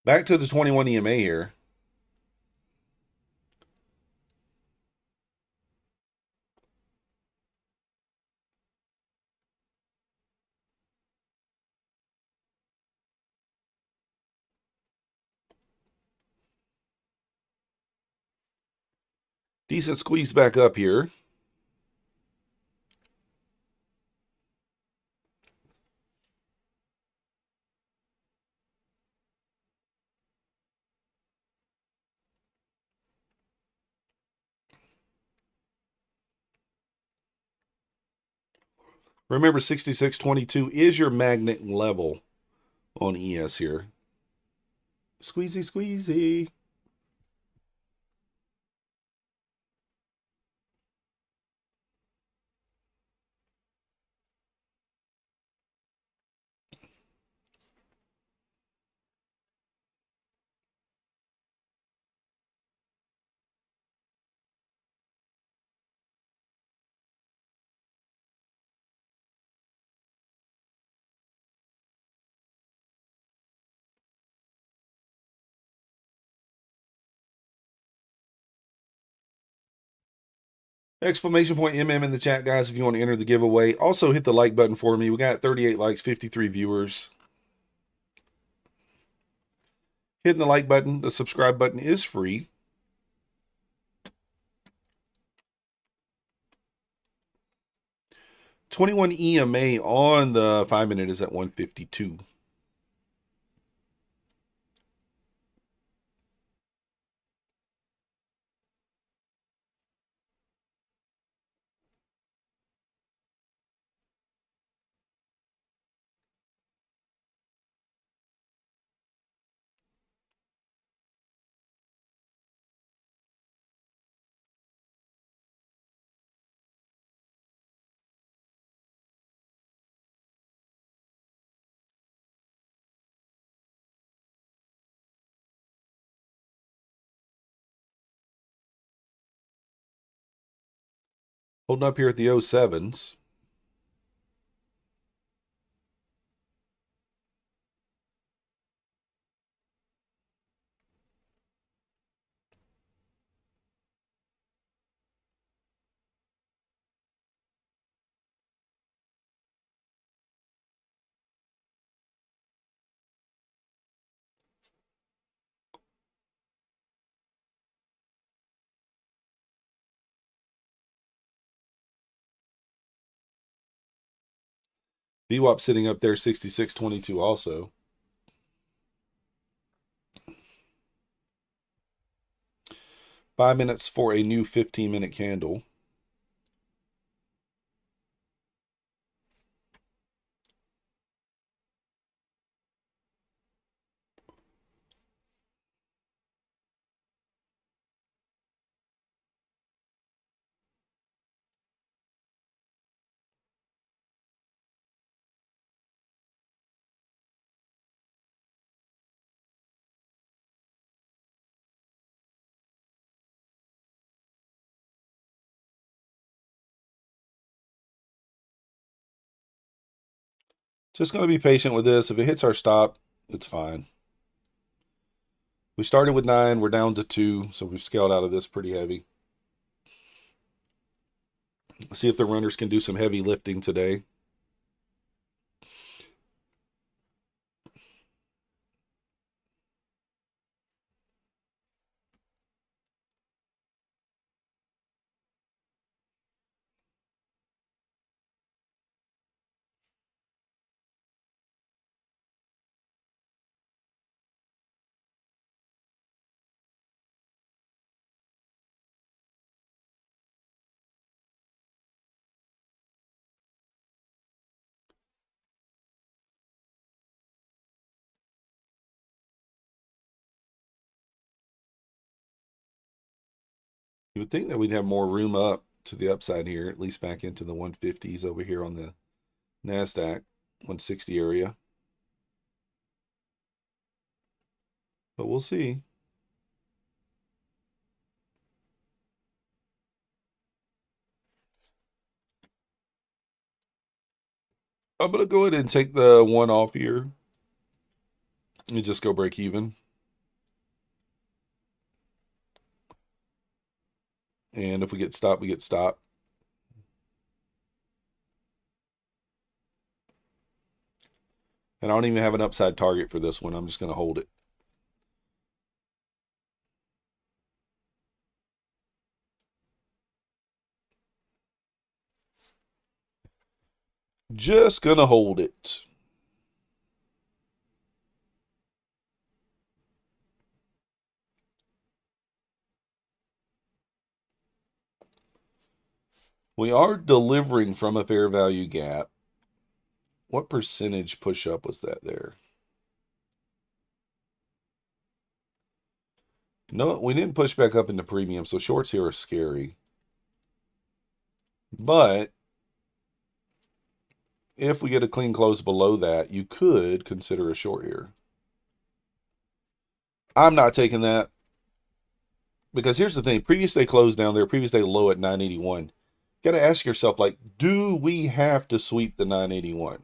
Back to the 21 EMA here. Decent squeeze back up here. Remember, 6622 is your magnet level on ES here. Squeezy, squeezy. Exclamation point MM in the chat, guys, if you want to enter the giveaway. Also, hit the like button for me. We got 38 likes, 53 viewers. Hitting the like button, the subscribe button is free. $21 EMA on the 5-minute is at 152. Holding up here at the 07s. VWAP sitting up there 66.22 also. Five minutes for a new 15-minute candle. Just going to be patient with this. If it hits our stop, it's fine. We started with 9. We're down to 2, so we've scaled out of this pretty heavy. Let's see if the runners can do some heavy lifting today. You would think that we'd have more room up to the upside here, at least back into the 150s over here on the Nasdaq 160 area. But we'll see. I'm going to go ahead and take the 1 off here and just go break even. And if we get stopped, we get stopped. And I don't even have an upside target for this one. I'm just going to hold it. Just going to hold it. We are delivering from a fair value gap. What percentage push up was that there? No, we didn't push back up into premium, so shorts here are scary. But if we get a clean close below that, you could consider a short here. I'm not taking that. Because here's the thing, previous day closed down there, previous day low at 981. You got to ask yourself, like, do we have to sweep the 981?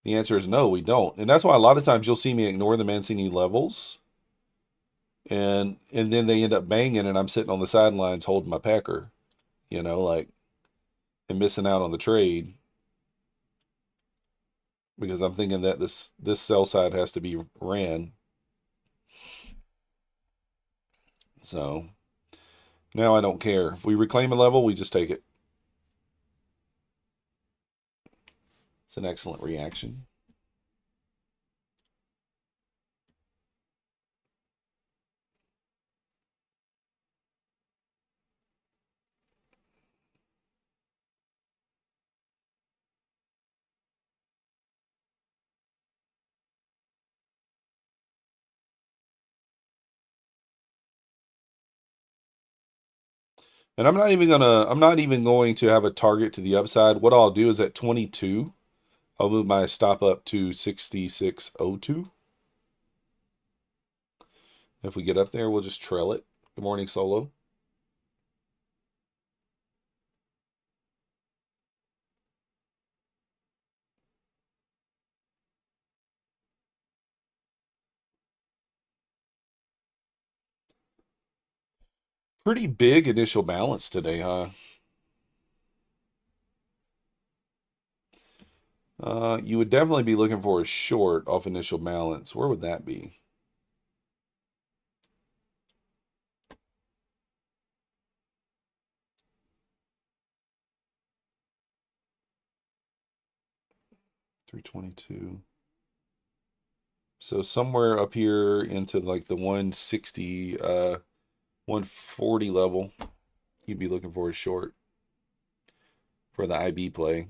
The answer is no, we don't. And that's why a lot of times you'll see me ignore the Mancini levels. And then they end up banging and I'm sitting on the sidelines holding my packer, you know, like, and missing out on the trade. Because I'm thinking that this sell side has to be ran. So now I don't care. If we reclaim a level, we just take it. It's an excellent reaction. And I'm not even going to have a target to the upside. What I'll do is at 22, I'll move my stop up to 66.02. If we get up there, we'll just trail it. Good morning, Solo. Pretty big initial balance today, huh? You would definitely be looking for a short off initial balance. Where would that be? 322. So somewhere up here into like the 160, 140 level, you'd be looking for a short for the IB play.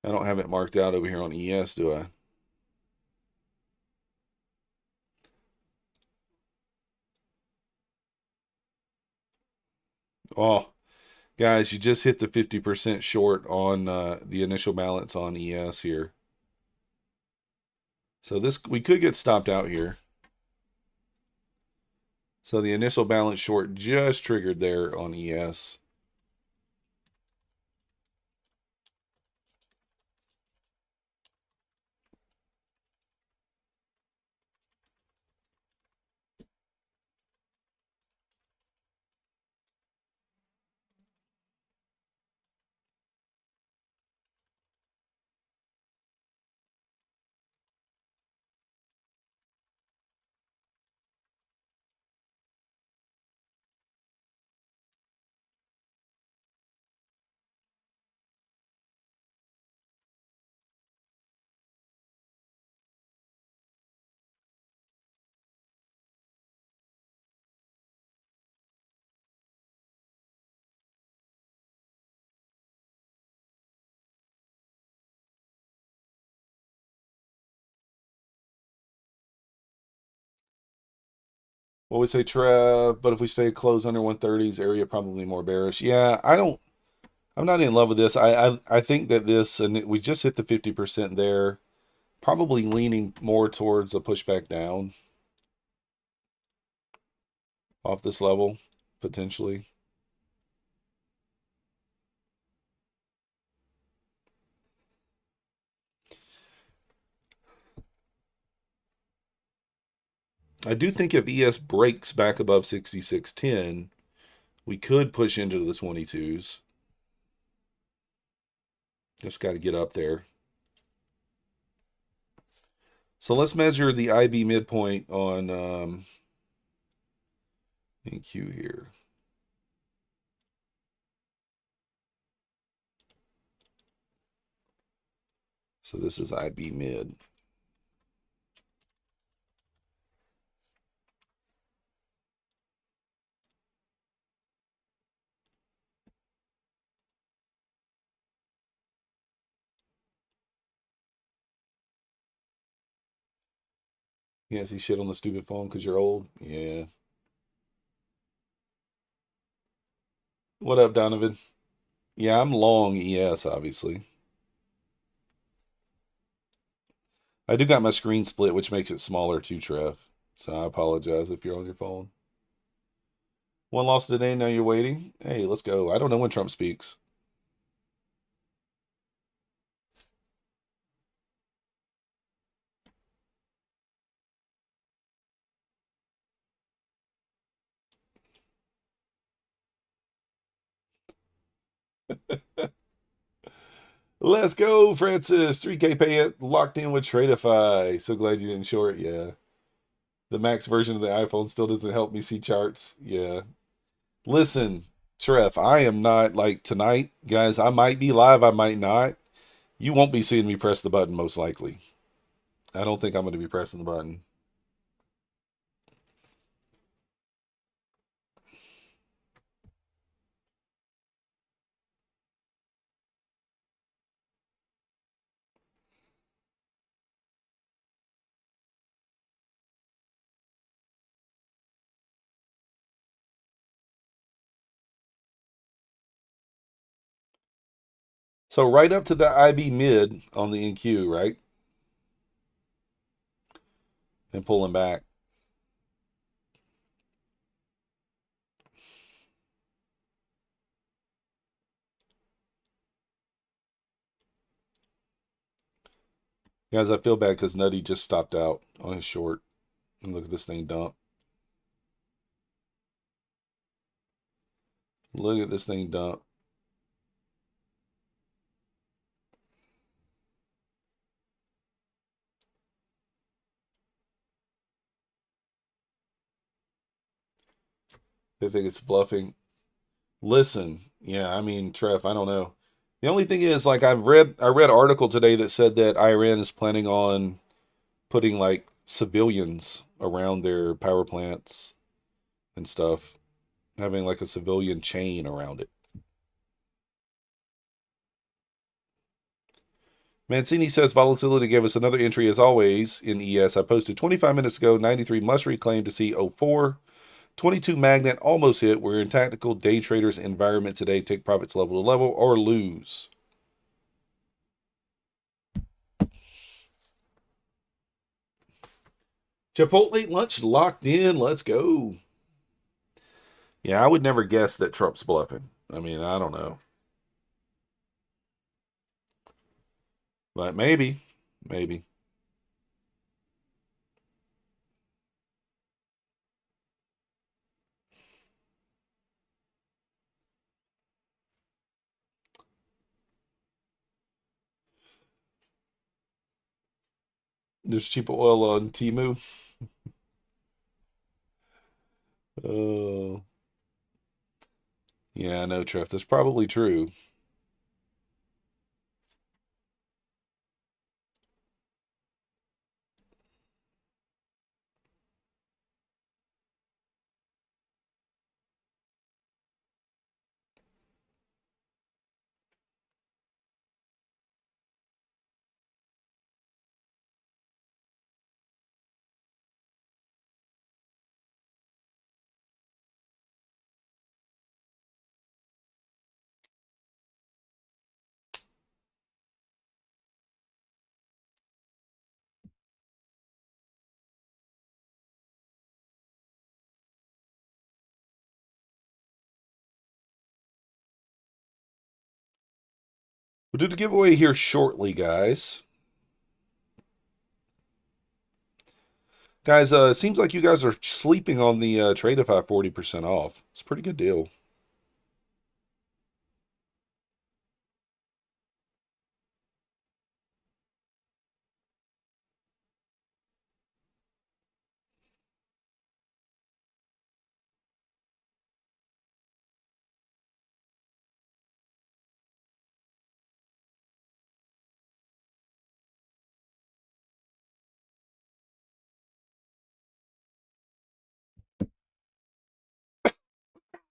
I don't have it marked out over here on ES, do I? Oh, guys, you just hit the 50% short on the initial balance on ES here. So this, we could get stopped out here. So the initial balance short just triggered there on ES. What we say, Trev, but if we stay close under 130s area, probably more bearish. Yeah, I'm not in love with this. I think that this, and we just hit the 50% there, probably leaning more towards a pushback down off this level, potentially. I do think if ES breaks back above 66.10, we could push into the 22s. Just got to get up there. So let's measure the IB midpoint on NQ here. So this is IB mid. You can't see shit on the stupid phone because you're old? Yeah. What up, Donovan? Yeah, I'm long ES, obviously. I do got my screen split, which makes it smaller too, Trev. So I apologize if you're on your phone. One loss today, now you're waiting? Hey, let's go. I don't know when Trump speaks. Let's go, Francis. 3K pay it locked in with Tradeify. So glad you didn't short. Yeah. The max version of the iPhone still doesn't help me see charts. Yeah. Listen, Trev, I am not like tonight, guys. I might be live, I might not. You won't be seeing me press the button, most likely. I don't think I'm going to be pressing the button. So right up to the IB mid on the NQ, right? And pulling back. Guys, I feel bad because Nutty just stopped out on his short. And look at this thing dump. Look at this thing dump. They think it's bluffing. Listen, yeah, I mean, Trev, I don't know. The only thing is, like, I read an article today that said that Iran is planning on putting like civilians around their power plants and stuff, having like a civilian chain around it. Mancini says volatility gave us another entry as always in ES. I posted 25 minutes ago, 93 must reclaim to see 04. 22 magnet almost hit. We're in tactical day traders environment today. Take profits level to level or lose. Chipotle lunch locked in. Let's go. Yeah, I would never guess that Trump's bluffing. I mean, I don't know. But maybe. Maybe. There's cheap oil on Timu. Oh. Yeah, I know, Trev. That's probably true. We'll do the giveaway here shortly, guys. Guys, it seems like you guys are sleeping on the Tradeify 40% off. It's a pretty good deal.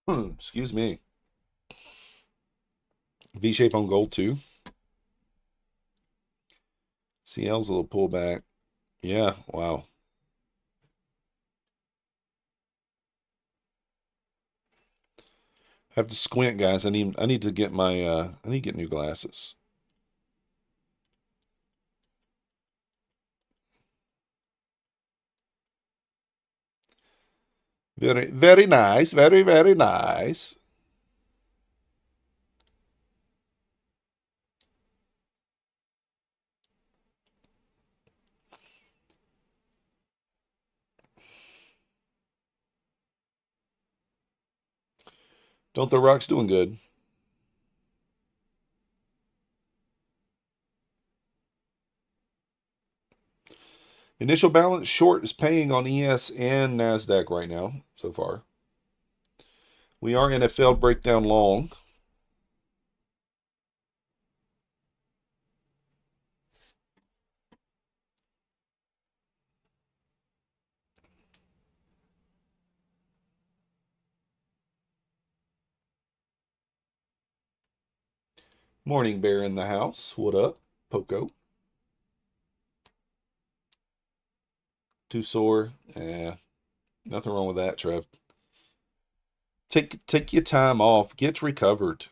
Excuse me. V shape on gold too. CL's a little pullback. Yeah, wow. I have to squint, guys. I need to get my I need to get new glasses. Very, very nice. Very, very nice. Don't the rocks doing good? Initial balance short is paying on ES and Nasdaq right now so far. We are in a failed breakdown long. Morning Bear in the house. What up, Poco? Too sore? Yeah, nothing wrong with that, Trev. Take your time off. Get recovered.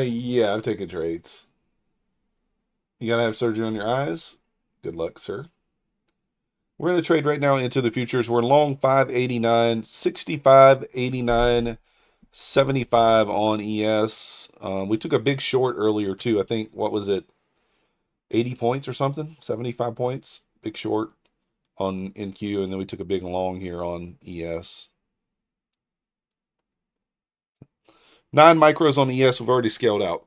Yeah, I'm taking trades. You gotta have surgery on your eyes? Good luck, sir. We're going to trade right now into the futures. We're long 589, 65.89 75 on ES. We took a big short earlier too. I think, what was it? 80 points or something? 75 points. Big short on NQ, and then we took a big long here on ES. 9 micros on ES. We've already scaled out.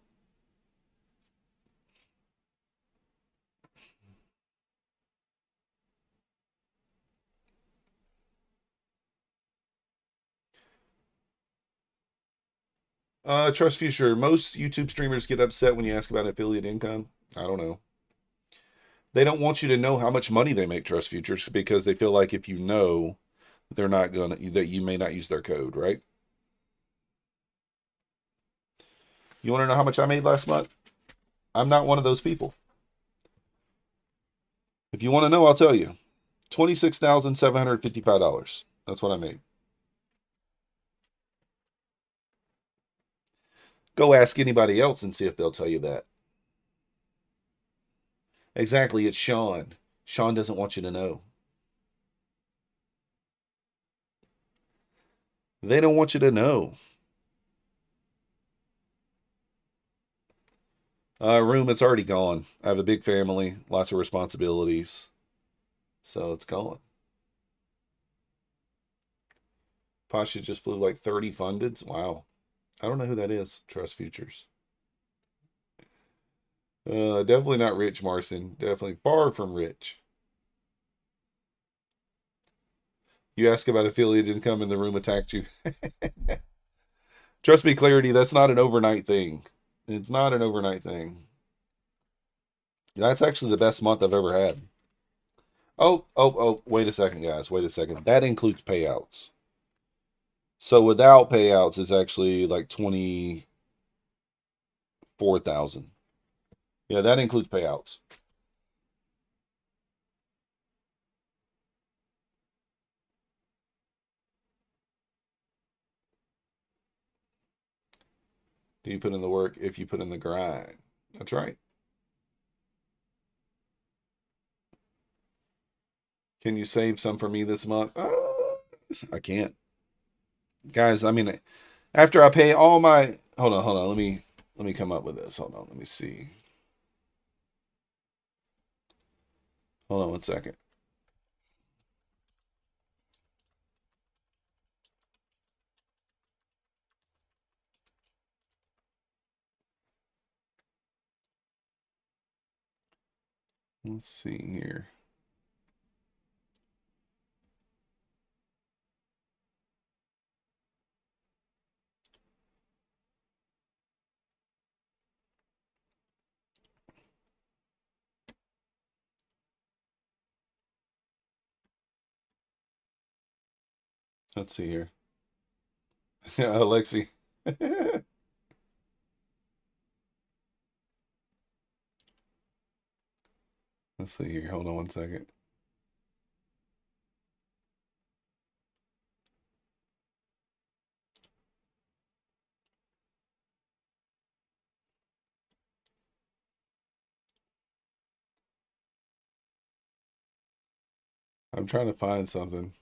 Trust Future. Most YouTube streamers get upset when you ask about affiliate income. I don't know. They don't want you to know how much money they make, Trust Futures, because they feel like if you know, they're not gonna, that you may not use their code, right? You want to know how much I made last month? I'm not one of those people. If you want to know, I'll tell you. $26,755. That's what I made. Go ask anybody else and see if they'll tell you that. Exactly, it's Sean. Sean doesn't want you to know. They don't want you to know. Room, it's already gone. I have a big family, lots of responsibilities. So it's gone. Pasha just blew like 30 fundeds. Wow. I don't know who that is. Trust Futures. Definitely not rich, Marcin. Definitely far from rich. You ask about affiliate income and the room attacked you. Trust me, Clarity, that's not an overnight thing. It's not an overnight thing. That's actually the best month I've ever had. Oh, wait a second, guys. Wait a second. That includes payouts. So without payouts, it's actually like 24,000. Yeah, that includes payouts. Do you put in the work if you put in the grind? That's right. Can you save some for me this month? I can't. Guys, I mean, after I pay all my... Hold on. Let me come up with this. Hold on. Let me see. Hold on one second. Let's see here. Let's see here. Alexi. Let's see here. Hold on one second. I'm trying to find something.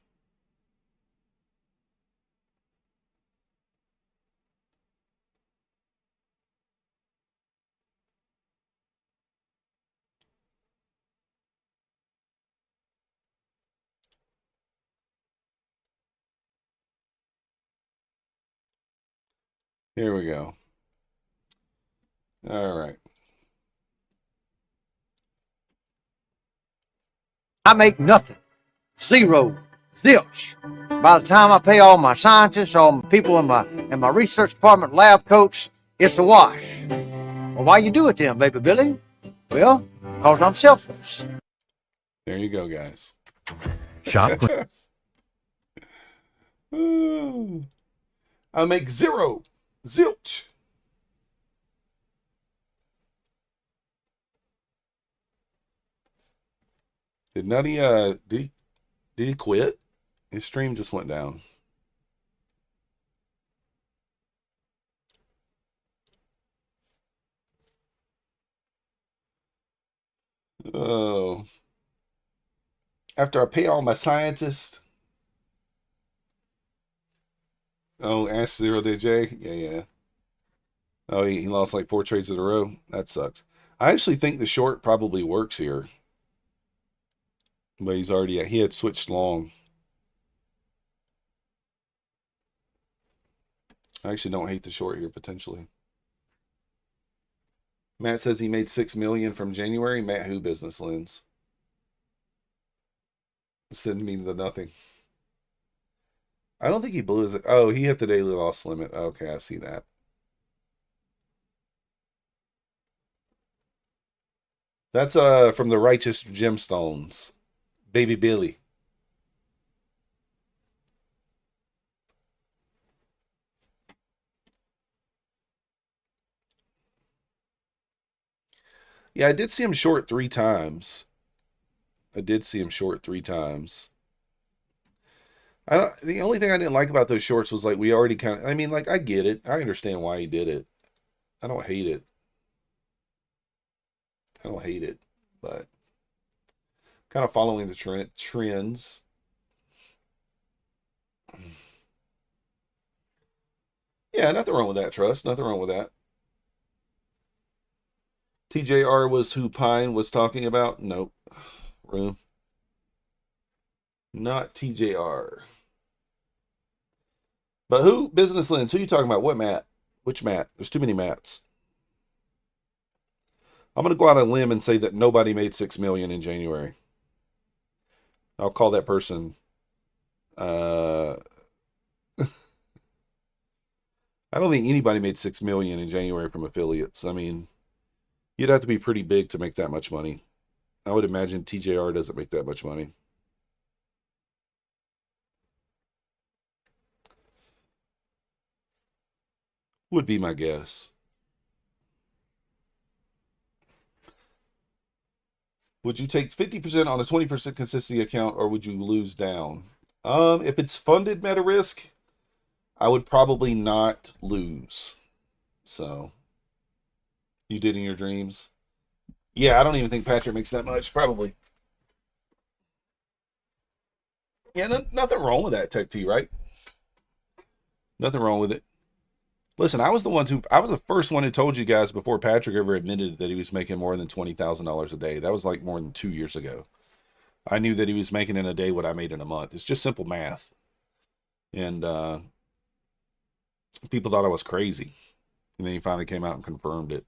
Here we go. All right. I make nothing. Zero. Zilch. By the time I pay all my scientists, all my people in my research department, lab coats, it's a wash. Well, why you do it then, baby Billy? Well, because I'm selfless. There you go, guys. Shop. I make zero. Zilch. Did Nutty did he quit? His stream just went down. Oh. After I pay all my scientists. Oh, Ask 0DJ. Yeah. Oh, he lost like 4 trades in a row. That sucks. I actually think the short probably works here. But he had switched long. I actually don't hate the short here potentially. Matt says he made $6 million from January. Matt, who business lens? Send me the nothing. I don't think he blew his. Oh, he hit the daily loss limit. Okay, I see that. That's from the Righteous Gemstones. Baby Billy. Yeah, I did see him short 3 times. I did see him short 3 times. The only thing I didn't like about those shorts was like we already kind of. I mean, like I get it. I understand why he did it. I don't hate it. I don't hate it, but kind of following the trends. Yeah, nothing wrong with that, Trust. Nothing wrong with that. TJR was who Pine was talking about? Nope. Room. Not TJR. But who? Business Lens. Who you talking about? What Matt? Which Matt? There's too many Matts. I'm going to go out on a limb and say that nobody made $6 million in January. I'll call that person. I don't think anybody made $6 million in January from affiliates. I mean, you'd have to be pretty big to make that much money. I would imagine TJR doesn't make that much money. Would be my guess. Would you take 50% on a 20% consistency account, or would you lose down? If it's funded meta risk, I would probably not lose. So, you did in your dreams? Yeah, I don't even think Patrick makes that much. Probably. Yeah, nothing wrong with that, Tech T, right? Nothing wrong with it. Listen, I was the first one who told you guys before Patrick ever admitted that he was making more than $20,000 a day. That was like more than 2 years ago. I knew that he was making in a day what I made in a month. It's just simple math. And people thought I was crazy. And then he finally came out and confirmed it.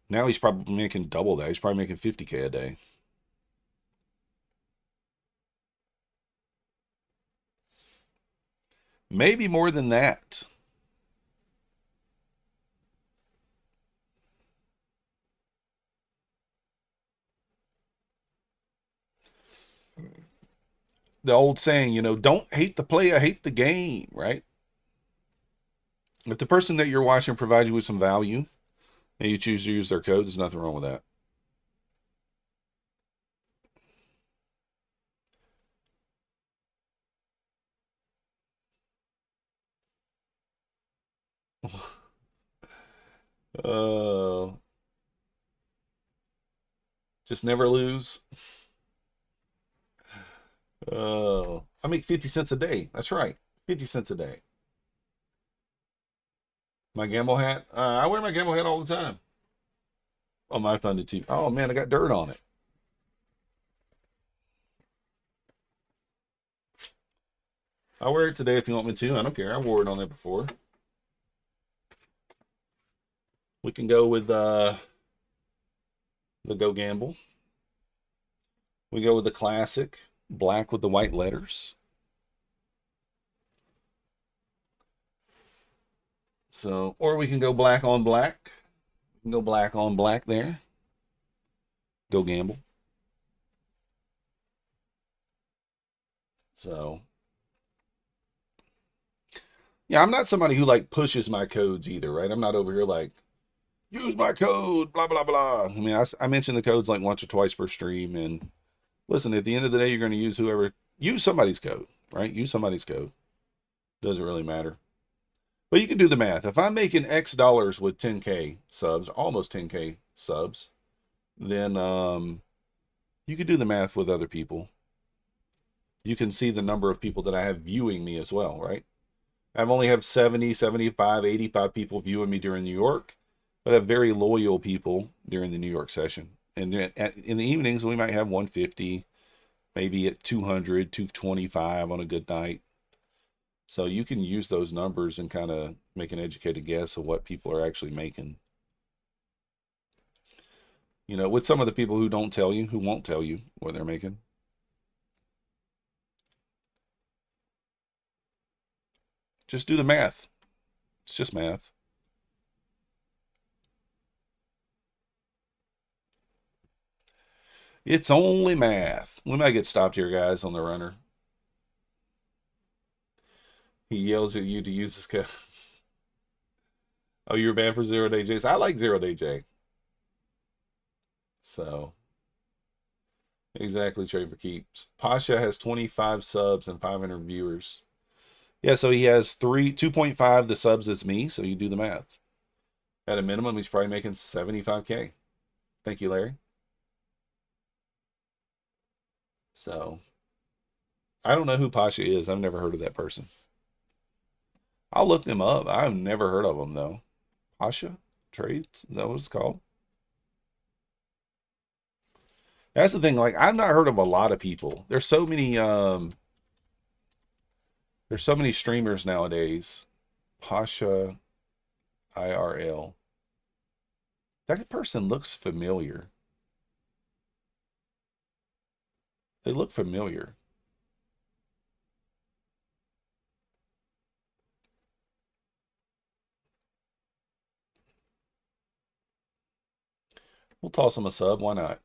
Now he's probably making double that. He's probably making 50K a day. Maybe more than that. The old saying, don't hate the player, hate the game, right? If the person that you're watching provides you with some value and you choose to use their code, there's nothing wrong with that. Just never lose. I make 50 cents a day. That's right. 50 cents a day. My gamble hat. I wear my gamble hat all the time. On my funded team. Oh man, I got dirt on it. I'll wear it today if you want me to. I don't care. I wore it on there before. We can go with the Go Gamble. We go with the classic black with the white letters. So, or we can go black on black. We can go black on black there. Go Gamble. So, yeah, I'm not somebody who like pushes my codes either, right? I'm not over here like, use my code, blah, blah, blah. I mean, I mentioned the codes like once or twice per stream. And listen, at the end of the day, you're going to use somebody's code, right? Use somebody's code. Doesn't really matter. But you can do the math. If I'm making X dollars with 10K subs, almost 10K subs, then you could do the math with other people. you can see the number of people that I have viewing me as well, right? I've only have 70, 75, 85 people viewing me during New York, but I have very loyal people during the New York session. And in the evenings, we might have 150, maybe at 200, 225 on a good night. So you can use those numbers and kind of make an educated guess of what people are actually making. You know, with some of the people who won't tell you what they're making. Just do the math. It's just math. It's only math. We might get stopped here, guys, on the runner. He yells at you to use this code. Oh, you're banned for 0-day J's. I like 0-day J. So, exactly, trade for keeps. Pasha has 25 subs and 500 viewers. Yeah, so he has 2.5 the subs as me, so you do the math. At a minimum, he's probably making 75K. Thank you, Larry. So, I don't know who Pasha is. I've never heard of that person. I'll look them up. I've never heard of them, though. Pasha Trades? Is that what it's called? That's the thing. Like, I've not heard of a lot of people. There's so many streamers nowadays. Pasha IRL. That person looks familiar. They look familiar. We'll toss them a sub. Why not?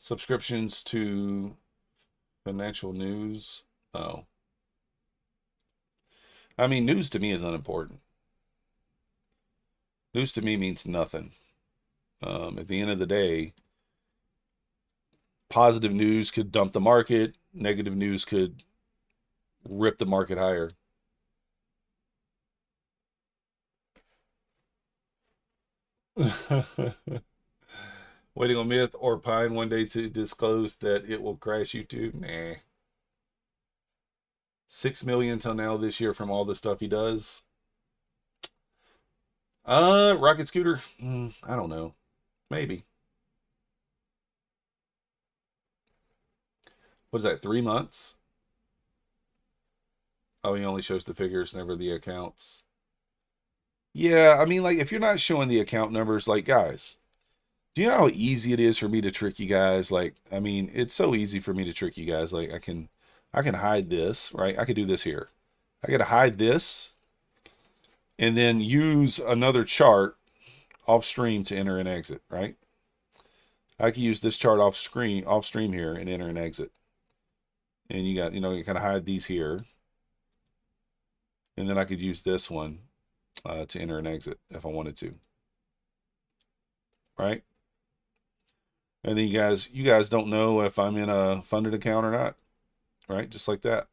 Subscriptions to financial news. Oh. I mean, news to me is unimportant. News to me means nothing. At the end of the day, positive news could dump the market. Negative news could rip the market higher. Waiting on Myth or Pine one day to disclose that it will crash YouTube. Nah. 6 million till now this year from all the stuff he does. Rocket Scooter. I don't know. Maybe. What is that, 3 months? Oh, he only shows the figures, never the accounts. Yeah, I mean, like, if you're not showing the account numbers, like, guys, do you know how easy it is for me to trick you guys? Like, I mean, it's so easy for me to trick you guys. Like, I can hide this, right? I could do this here. I could hide this and then use another chart off stream to enter and exit, right? I could use this chart off stream here and enter and exit. And you got, you kind of hide these here. And then I could use this one to enter and exit if I wanted to. Right? And then you guys don't know if I'm in a funded account or not. Right? Just like that.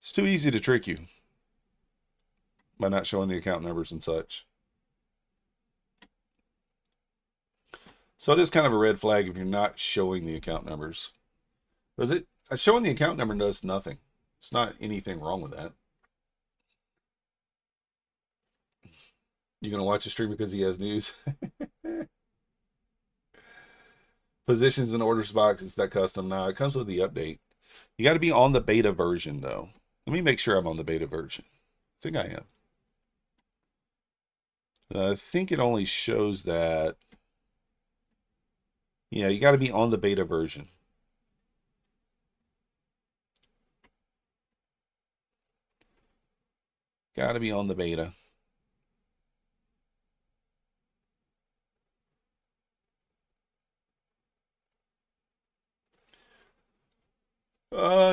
It's too easy to trick you by not showing the account numbers and such. So it is kind of a red flag if you're not showing the account numbers. Because showing the account number does nothing. It's not anything wrong with that. You're going to watch a stream because he has news. Positions and orders box, is that custom? No, it comes with the update. You got to be on the beta version, though. Let me make sure I'm on the beta version. I think I am. I think it only shows that. Yeah, you got to be on the beta version. Got to be on the beta.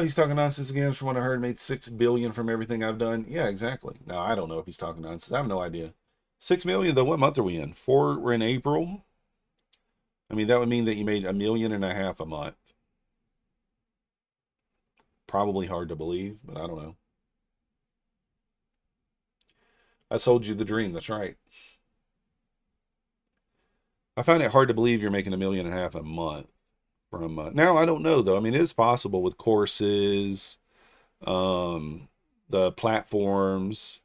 He's talking nonsense again. From what I heard, made $6 billion from everything I've done. Yeah, exactly. No, I don't know if he's talking nonsense. I have no idea. 6 million though. What month are we in? We're in April. I mean, that would mean that you made $1.5 million a month. Probably hard to believe, but I don't know. I sold you the dream. That's right. I find it hard to believe you're making $1.5 million a month from now. I don't know though. I mean, it is possible with courses, the platforms,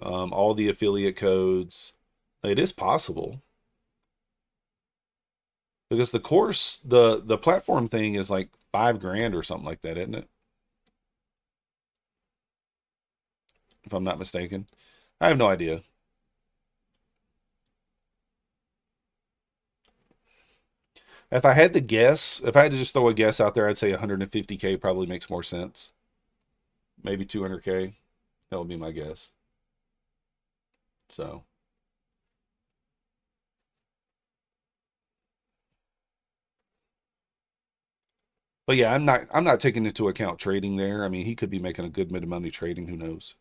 all the affiliate codes. It is possible because the course, the platform thing is like $5,000 or something like that, isn't it? If I'm not mistaken, I have no idea. If I had to guess, if I had to just throw a guess out there, I'd say 150K probably makes more sense. Maybe 200K. That would be my guess. So, but yeah, I'm not taking into account trading there. I mean, he could be making a good bit of money trading. Who knows?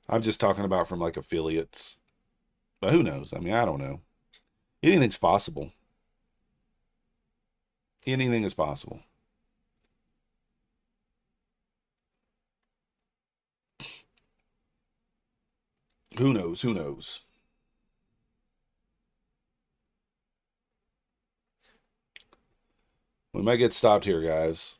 I'm just talking about from like affiliates. But who knows? I mean, I don't know. Anything's possible. Anything is possible. Who knows? Who knows? We might get stopped here, guys.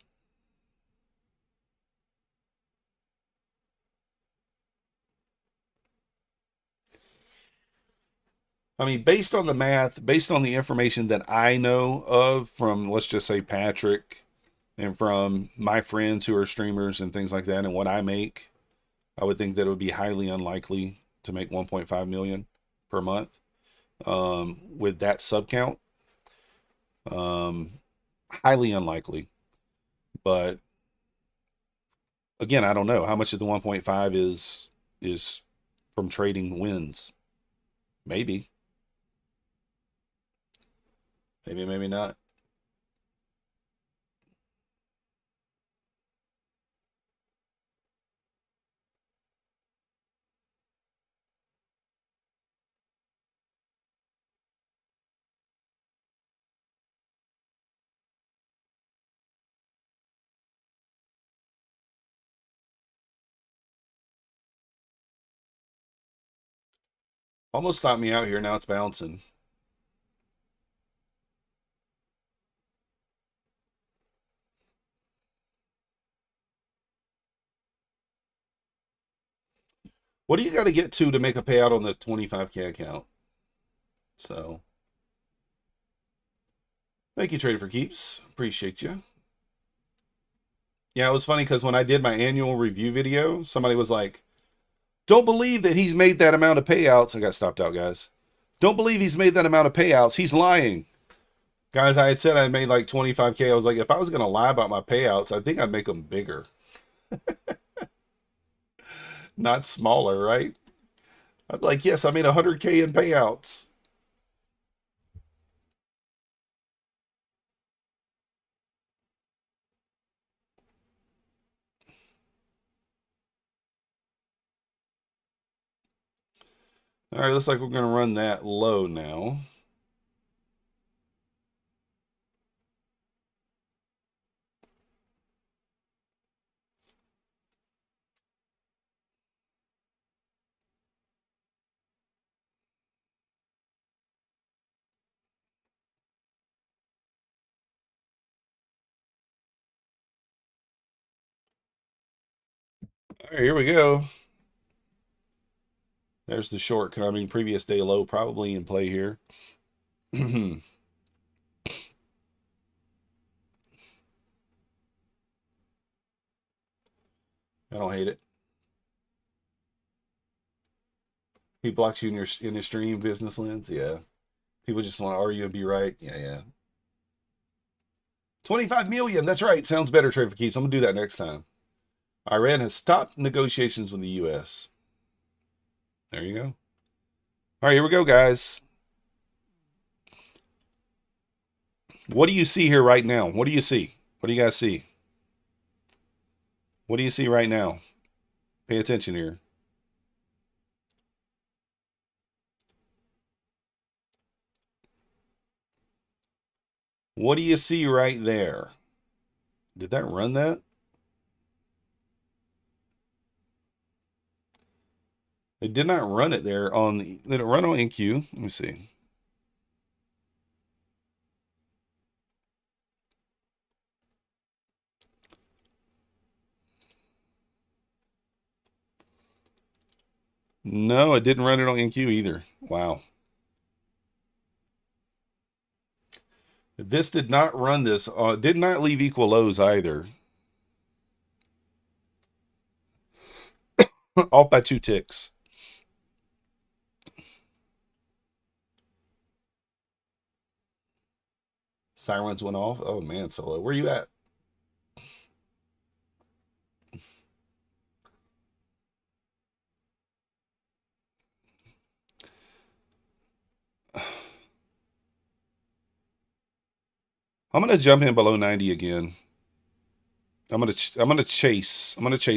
I mean, based on the math, based on the information that I know of from, let's just say, Patrick and from my friends who are streamers and things like that, and what I make, I would think that it would be highly unlikely to make 1.5 million per month with that sub count. Highly unlikely. But again, I don't know how much of the 1.5 is from trading wins. Maybe. Maybe, maybe not. Almost stopped me out here. Now it's bouncing. What do you got to get to make a payout on the 25K account? So, thank you, Trader for Keeps. Appreciate you. Yeah, it was funny because when I did my annual review video, somebody was like, don't believe that he's made that amount of payouts. I got stopped out, guys. Don't believe he's made that amount of payouts. He's lying. Guys, I had said I made like 25K. I was like, if I was going to lie about my payouts, I think I'd make them bigger. Not smaller, right? I'd be like, yes, I made 100K in payouts. All right, looks like we're going to run that low now. All right, here we go. There's the short coming. Previous day low probably in play here. I don't hate it. He blocks you in your stream, Business Lens. Yeah. People just want to argue and be right. Yeah, yeah. 25 million. That's right. Sounds better, Trade for Keeps. I'm going to do that next time. Iran has stopped negotiations with the U.S. There you go. All right, here we go, guys. What do you see here right now? What do you see? What do you guys see? What do you see right now? Pay attention here. What do you see right there? Did that run that? They did not run it there on the, did it run on NQ? Let me see. No, it didn't run it on NQ either. Wow. This did not run this, did not leave equal lows either. Off by 2 ticks. Sirens went off. Oh man, Solo, where you at? I'm gonna jump in below 90 again. I'm gonna chase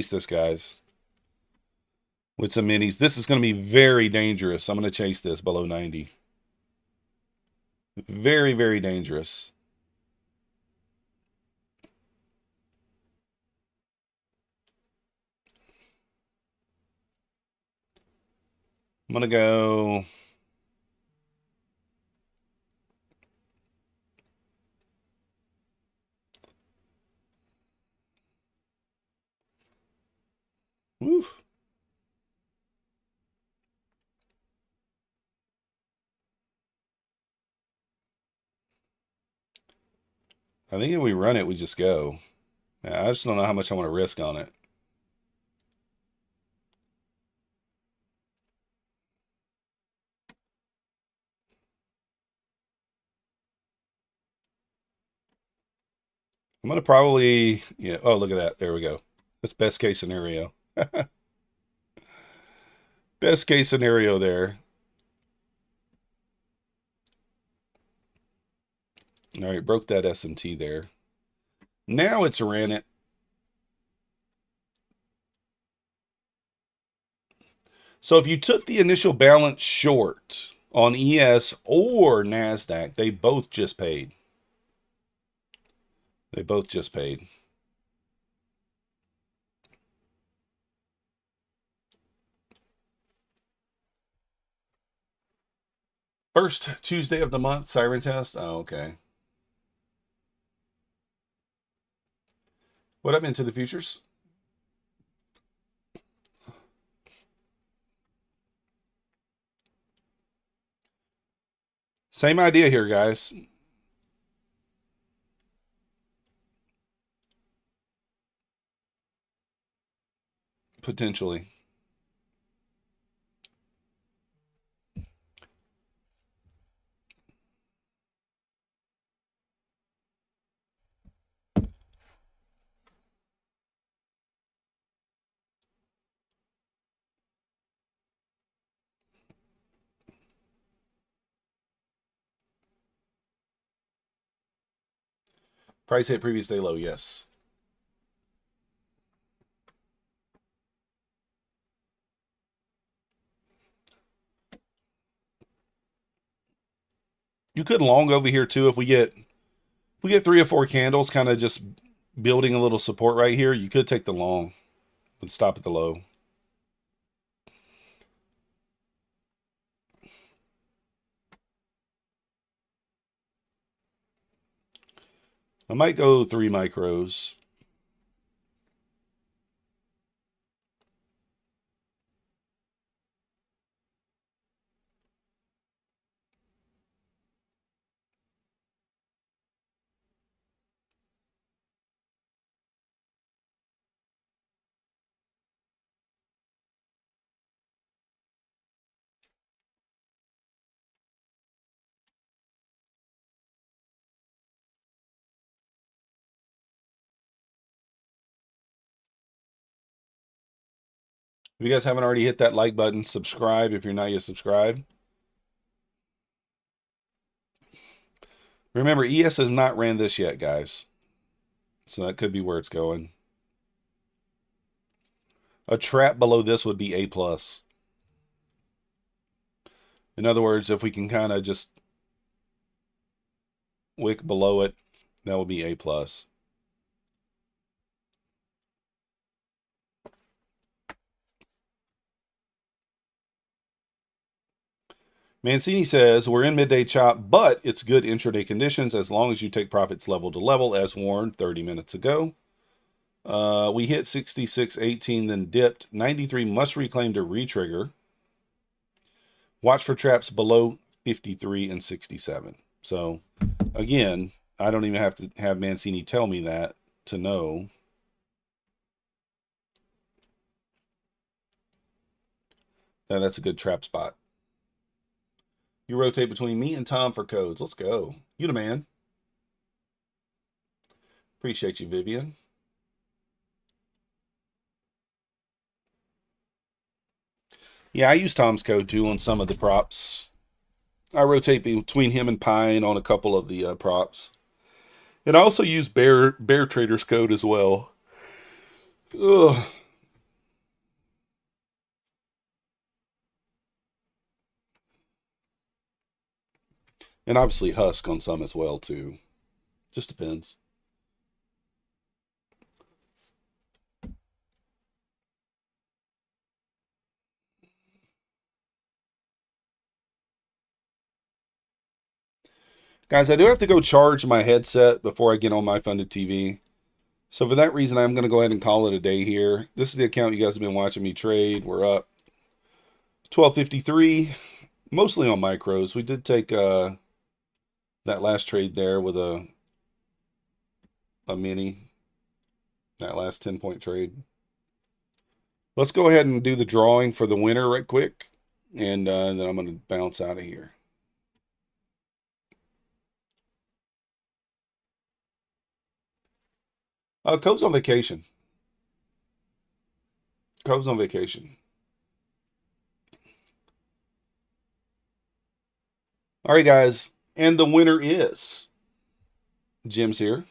this, guys, with some minis. This is gonna be very dangerous. I'm gonna chase this below 90. Very, very dangerous. I'm gonna go. Oof. I think if we run it, we just go. I just don't know how much I want to risk on it. I'm gonna probably, yeah. Oh, look at that. There we go. That's best case scenario. Best case scenario there. All right, broke that SMT there. Now it's ran it. So if you took the initial balance short on ES or Nasdaq, they both just paid. They both just paid. First Tuesday of the month, siren test. Oh, okay. What up into the futures? Same idea here, guys. Potentially. Price hit previous day low, yes. You could long over here too if we get 3 or 4 candles kind of just building a little support right here. You could take the long and stop at the low. I might go 3 micros. If you guys haven't already hit that like button, subscribe if you're not yet subscribed. Remember, ES has not ran this yet, guys. So that could be where it's going. A trap below this would be A+. In other words, if we can kind of just wick below it, that would be A+. Mancini says, we're in midday chop, but it's good intraday conditions as long as you take profits level to level, as warned 30 minutes ago. We hit 66.18, then dipped. 93 must reclaim to retrigger. Watch for traps below 53 and 67. So, again, I don't even have to have Mancini tell me that to know. That's a good trap spot. You rotate between me and Tom for codes. Let's go. You the man. Appreciate you, Vivian. Yeah, I use Tom's code too on some of the props. I rotate between him and Pine on a couple of the props. And I also use Bear Trader's code as well. Ugh. And obviously Husk on some as well too. Just depends. Guys, I do have to go charge my headset before I get on my funded TV. So for that reason, I'm going to go ahead and call it a day here. This is the account you guys have been watching me trade. We're up 1253, mostly on micros. We did take that last trade there with a mini, that last 10-point trade. Let's go ahead and do the drawing for the winner right quick, and then I'm going to bounce out of here. Cove's on vacation. Cove's on vacation. All right, guys. And the winner is Jim's here.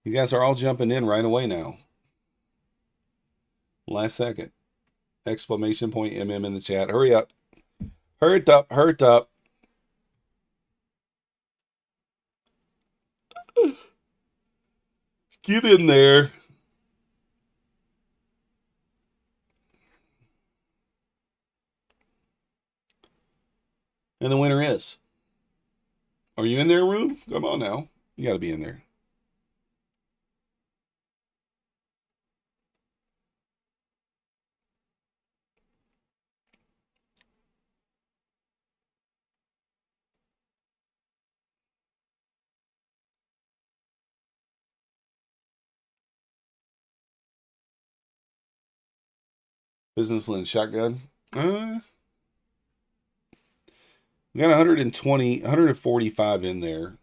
You guys are all jumping in right away now. Last second. Exclamation point MM in the chat. Hurry up. Hurry up. Hurry up. Get in there. And the winner is. Are you in there, Rue? Come on now. You got to be in there. Business lens shotgun. We got 120, 145 in there.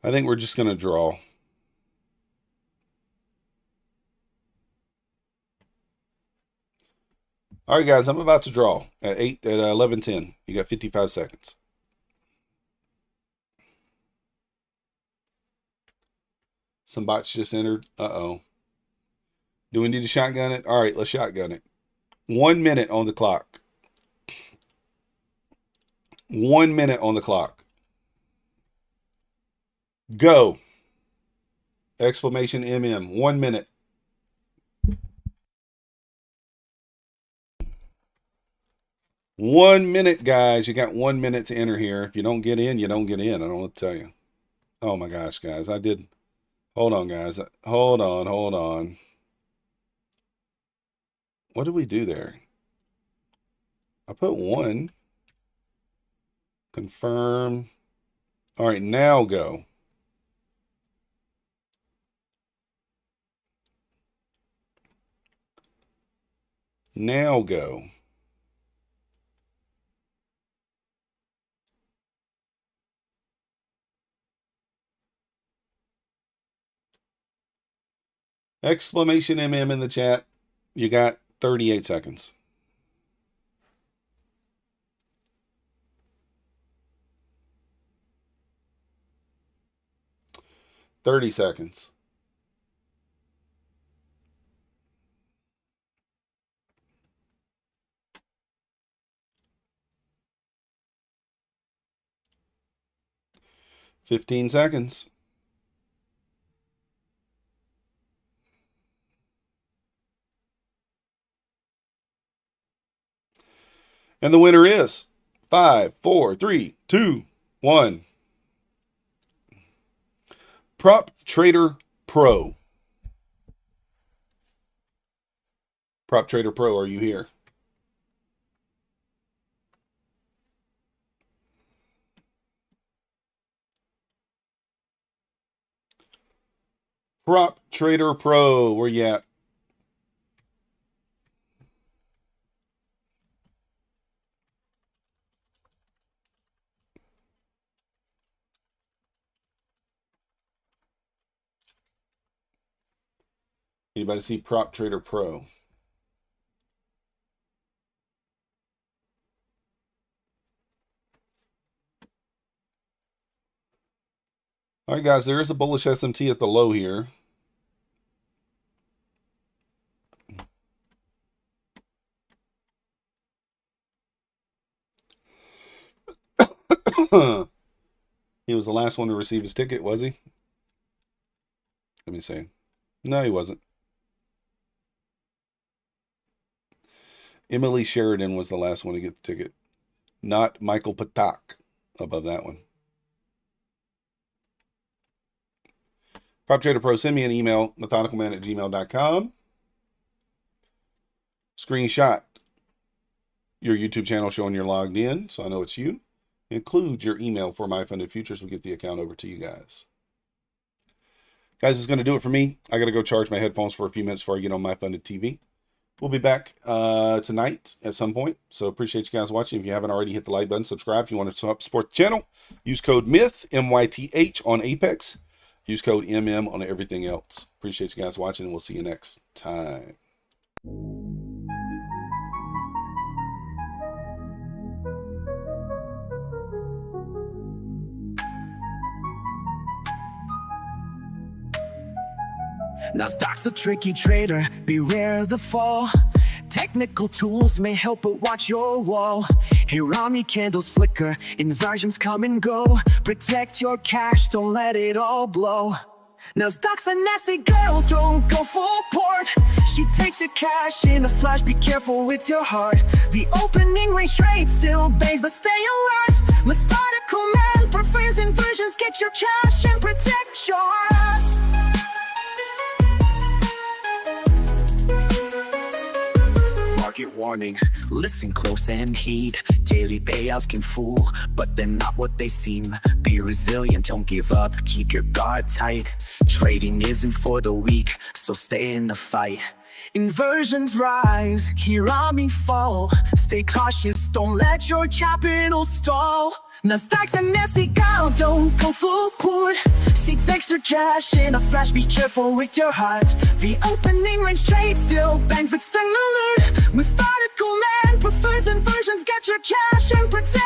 I think we're just going to draw. All right, guys, I'm about to draw at 11:10. You got 55 seconds. Some bots just entered. Uh-oh. Do we need to shotgun it? All right, let's shotgun it. 1 minute on the clock. 1 minute on the clock. Go. Exclamation MM. 1 minute. One minute, guys. You got 1 minute to enter here. If you don't get in, you don't get in. I don't know what to tell you. Oh my gosh, guys. I did. Hold on, guys. Hold on. What did we do there? I put 1. Confirm. All right, now go. Now go. Exclamation MM in the chat. You got 38 seconds. Thirty seconds. $15 seconds. And the winner is 5, 4, 3, 2, 1. Prop Trader Pro. Prop Trader Pro, are you here? Prop Trader Pro, where you at? Anybody see Prop Trader Pro? All right, guys, there is a bullish SMT at the low here. He was the last one to receive his ticket, was he? Let me see. No, he wasn't. Emily Sheridan was the last one to get the ticket, not Michael Patak above that one. Prop Trader Pro, send me an email, methodicalman@gmail.com. Screenshot your YouTube channel showing you're logged in, so I know it's you. Include your email for My Funded Futures. We'll get the account over to you guys. Guys, it's going to do it for me. I got to go charge my headphones for a few minutes before I get on My Funded TV. We'll be back tonight at some point. So appreciate you guys watching. If you haven't already, hit the like button, subscribe. If you want to support the channel, use code MYTH, M-Y-T-H on Apex. Use code MM on everything else. Appreciate you guys watching, and we'll see you next time. Nasdaq's a tricky trader, beware the fall. Technical tools may help, but watch your wall. Hirami candles flicker, inversions come and go. Protect your cash, don't let it all blow. Nasdaq's a nasty girl, don't go full port. She takes your cash in a flash, be careful with your heart. The opening range trade still bangs, but stay alert. Methodical man prefers inversions, get your cash and protect yours. Market warning, listen close and heed. Daily payouts can fool, but they're not what they seem. Be resilient, don't give up, keep your guard tight. Trading isn't for the weak, so stay in the fight. Inversions rise, Hirami fall. Stay cautious, don't let your capital stall. Nasdaq's a nasty girl, don't go full port. She takes her cash in a flash, be careful with your heart. The opening range trade still bangs, but stay alert. Methodical man prefers inversions, get your cash and protect